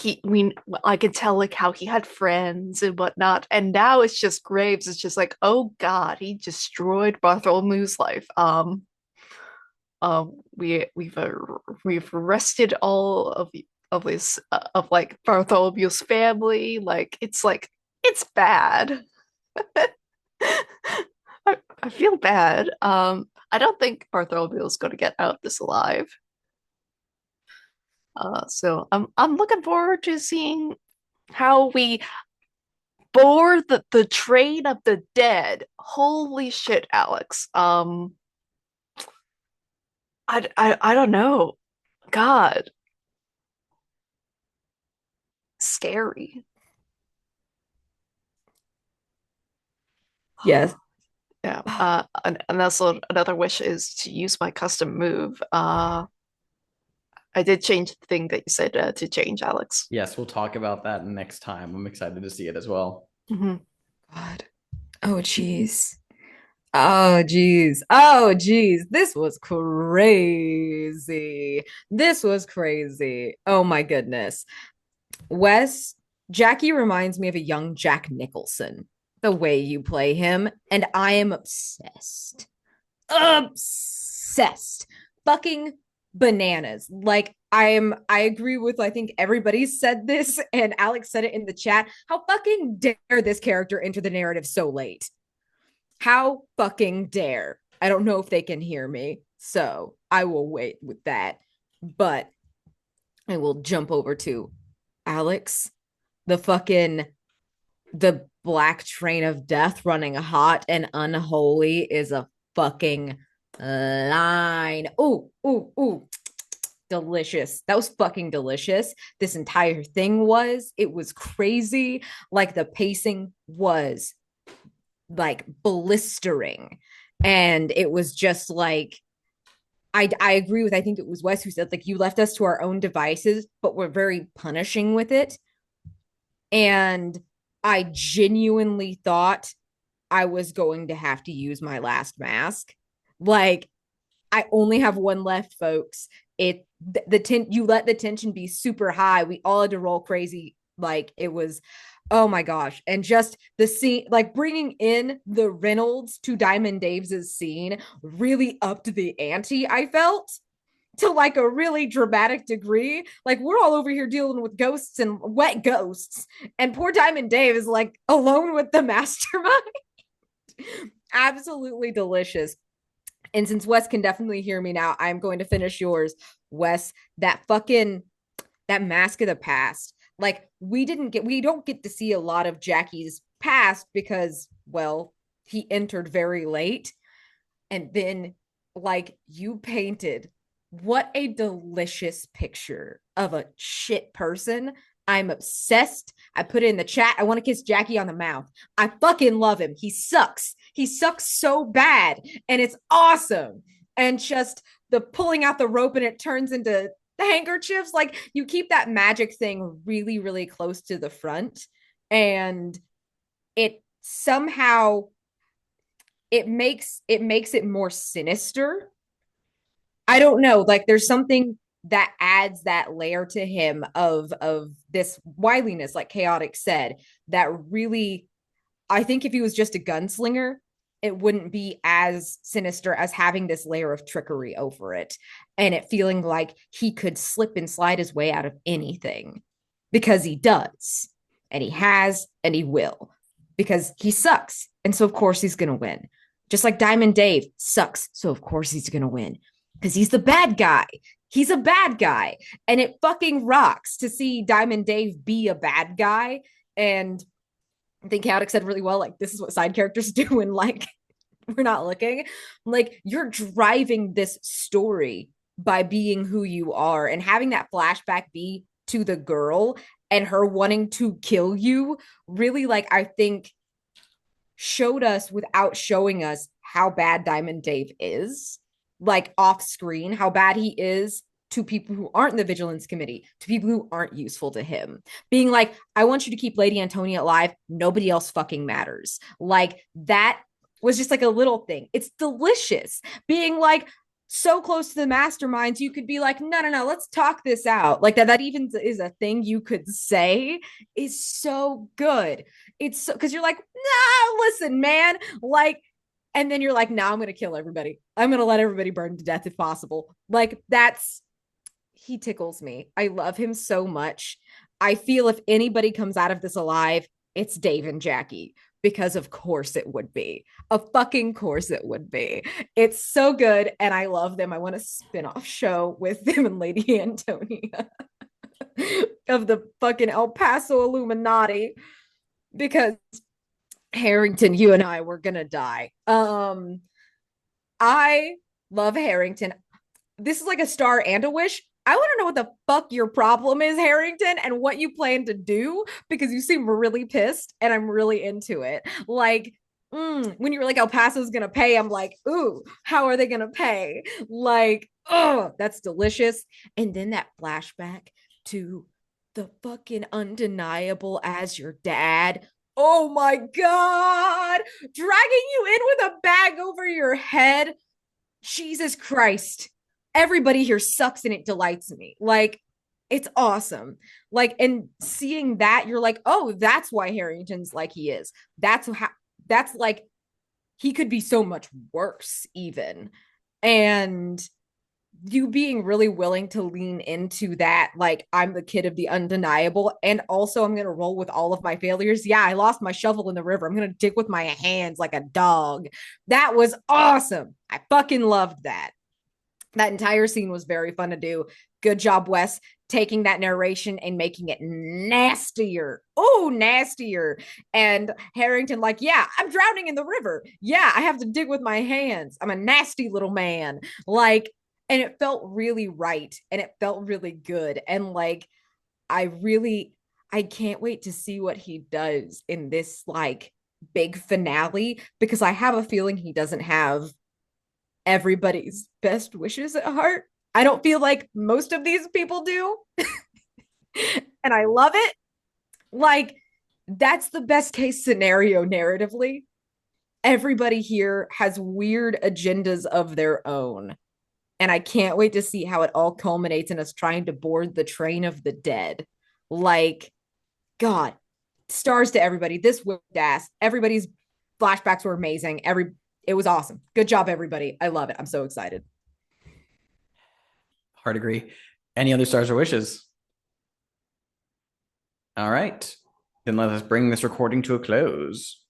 I could tell like how he had friends and whatnot, and now it's just Graves. It's just like, oh God, he destroyed Bartholomew's life. We've arrested all of his of like Bartholomew's family. Like it's bad. I feel bad. I don't think Bartholomew is going to get out this alive. So I'm looking forward to seeing how we board the train of the dead. Holy shit, Alex. I don't know. God, scary. Yes. Yeah. And also another wish is to use my custom move. I did change the thing that you said to change, Alex. Yes, we'll talk about that next time. I'm excited to see it as well. Mm-hmm. God. Oh, jeez. Oh, jeez. Oh, jeez. This was crazy. This was crazy. Oh, my goodness. Wes, Jackie reminds me of a young Jack Nicholson, the way you play him, and I am obsessed. Obsessed. Fucking bananas. Like I agree with I think everybody said this and Alex said it in the chat. How fucking dare this character enter the narrative so late? How fucking dare? I don't know if they can hear me, so I will wait with that. But I will jump over to Alex, the black train of death running hot and unholy is a fucking line. Ooh, ooh, ooh. delicious. That was fucking delicious. This entire thing was. It was crazy. Like the pacing was like blistering. And it was just like, I agree with, I think it was Wes who said, like, you left us to our own devices, but we're very punishing with it. And I genuinely thought I was going to have to use my last mask. Like, I only have one left, folks. You let the tension be super high. We all had to roll crazy. Like, it was, oh my gosh. And just the scene, like bringing in the Reynolds to Diamond Dave's scene really upped the ante, I felt, to like a really dramatic degree. Like, we're all over here dealing with ghosts and wet ghosts, and poor Diamond Dave is like alone with the mastermind. Absolutely delicious. And since Wes can definitely hear me now, I'm going to finish yours, Wes. That Mask of the Past. Like, we don't get to see a lot of Jackie's past because, well, he entered very late. And then, like, you painted what a delicious picture of a shit person. I'm obsessed. I put it in the chat. I want to kiss Jackie on the mouth. I fucking love him. He sucks. He sucks so bad. And it's awesome. And just the pulling out the rope and it turns into handkerchiefs. Like, you keep that magic thing really, really close to the front. And it somehow it makes it more sinister. I don't know. Like, there's something that adds that layer to him of this wiliness, like Chaotic said, that really, I think if he was just a gunslinger, it wouldn't be as sinister as having this layer of trickery over it, and it feeling like he could slip and slide his way out of anything, because he does, and he has, and he will, because he sucks, and so of course he's gonna win. Just like Diamond Dave sucks, so of course he's gonna win, because he's the bad guy. He's a bad guy. And it fucking rocks to see Diamond Dave be a bad guy. And I think Chaotic said really well, like, this is what side characters do when, like, we're not looking. Like, you're driving this story by being who you are, and having that flashback be to the girl and her wanting to kill you really, like, I think showed us without showing us how bad Diamond Dave is. Like, off screen, how bad he is to people who aren't in the Vigilance Committee, to people who aren't useful to him. Being like, I want you to keep Lady Antonia alive. Nobody else fucking matters. Like, that was just like a little thing. It's delicious. Being like so close to the masterminds, you could be like, no, let's talk this out. Like, that even is a thing you could say, is so good. It's so, because you're like, nah, listen, man. Like, and then you're like, nah, I'm going to kill everybody. I'm going to let everybody burn to death if possible. Like, he tickles me. I love him so much. I feel if anybody comes out of this alive, it's Dave and Jackie, because of course it would be. Of fucking course it would be. It's so good, and I love them. I want a spin-off show with them and Lady Antonia of the fucking El Paso Illuminati, because Harrington, you and I were gonna die. I love Harrington. This is like a star and a wish. I want to know what the fuck your problem is, Harrington, and what you plan to do, because you seem really pissed, and I'm really into it. Like, when you were like, El Paso's gonna pay, I'm like, ooh, how are they gonna pay? Like, oh, that's delicious. And then that flashback to the fucking undeniable as your dad. Oh my God, dragging you in with a bag over your head. Jesus Christ. Everybody here sucks, and it delights me. Like, it's awesome. Like, and seeing that, you're like, oh, that's why Harrington's like he is. That's like, he could be so much worse even. And you being really willing to lean into that, like, I'm the kid of the undeniable, and also I'm gonna roll with all of my failures. Yeah, I lost my shovel in the river. I'm gonna dig with my hands like a dog. That was awesome. I fucking loved that. That entire scene was very fun to do. Good job, Wes, taking that narration and making it nastier. Oh, nastier. And Harrington, like, yeah, I'm drowning in the river. Yeah, I have to dig with my hands. I'm a nasty little man. Like, And it felt really right. And it felt really good. And like, I can't wait to see what he does in this like big finale, because I have a feeling he doesn't have everybody's best wishes at heart. I don't feel like most of these people do. And I love it. Like, that's the best case scenario narratively. Everybody here has weird agendas of their own. And I can't wait to see how it all culminates in us trying to board the train of the dead. Like, God, stars to everybody. This whipped ass. Everybody's flashbacks were amazing. It was awesome. Good job, everybody. I love it. I'm so excited. Hard agree. Any other stars or wishes? All right. Then let us bring this recording to a close.